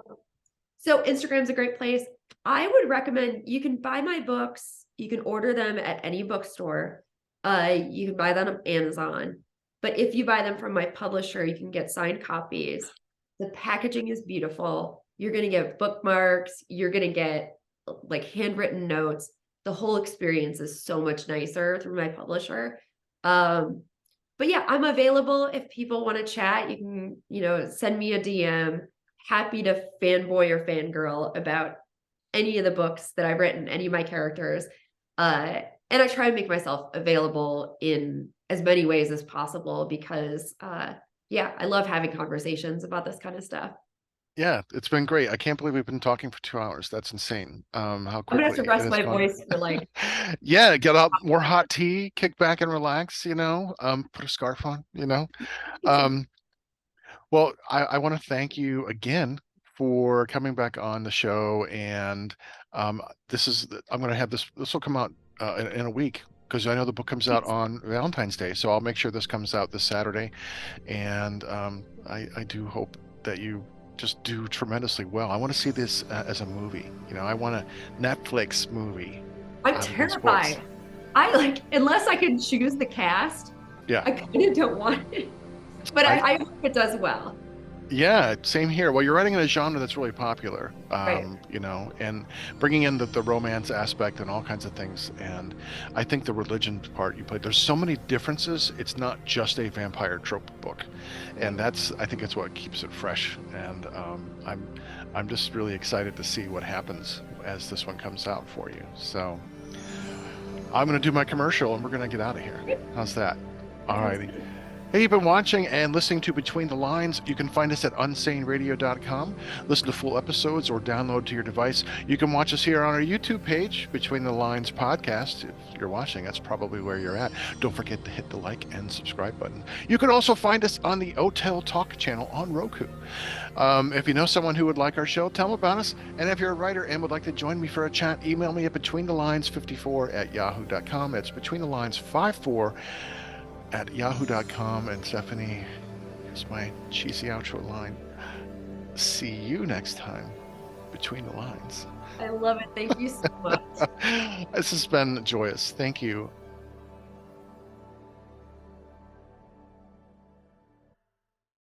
so Instagram's a great place. I would recommend you can buy my books. You can order them at any bookstore. You can buy them on Amazon. But if you buy them from my publisher, you can get signed copies. The packaging is beautiful. You're going to get bookmarks. You're going to get like handwritten notes. The whole experience is so much nicer through my publisher. Um, but yeah, I'm available if people want to chat. You can, send me a DM. Happy to fanboy or fangirl about any of the books that I've written, any of my characters. And I try and make myself available in as many ways as possible because, yeah, I love having conversations about this kind of stuff. Yeah, it's been great. I can't believe we've been talking for 2 hours. That's insane. How I'm gonna have to quickly it rest has my gone. voice for like Yeah, get out more hot tea, kick back and relax, put a scarf on, Um, well, I want to thank you again for coming back on the show. And I'm going to have this will come out in a week because I know the book comes out on Valentine's Day. So I'll make sure this comes out this Saturday. And I do hope that you just do tremendously well. I want to see this as a movie. I want a Netflix movie I'm out of these books. terrified. I like unless I can choose the cast, Yeah. I kind of don't want it. But I hope it does well. Yeah, same here. Well, you're writing in a genre that's really popular, Right. and bringing in the romance aspect and all kinds of things. And I think the religion part you played, there's so many differences. It's not just a vampire trope book, and I think it's what keeps it fresh. And I'm just really excited to see what happens as this one comes out for you. So I'm going to do my commercial, and we're going to get out of here. How's that? All righty. Hey, you've been watching and listening to Between the Lines. You can find us at unsaneradio.com. Listen to full episodes or download to your device. You can watch us here on our YouTube page, Between the Lines Podcast. If you're watching, that's probably where you're at. Don't forget to hit the like and subscribe button. You can also find us on the Hotel Talk channel on Roku. If you know someone who would like our show, tell them about us. And if you're a writer and would like to join me for a chat, email me at betweenthelines54@yahoo.com. That's betweenthelines54 at yahoo.com. And Stephanie, here's my cheesy outro line. See you next time, Between the Lines. I love it. Thank you so much. This has been joyous. Thank you.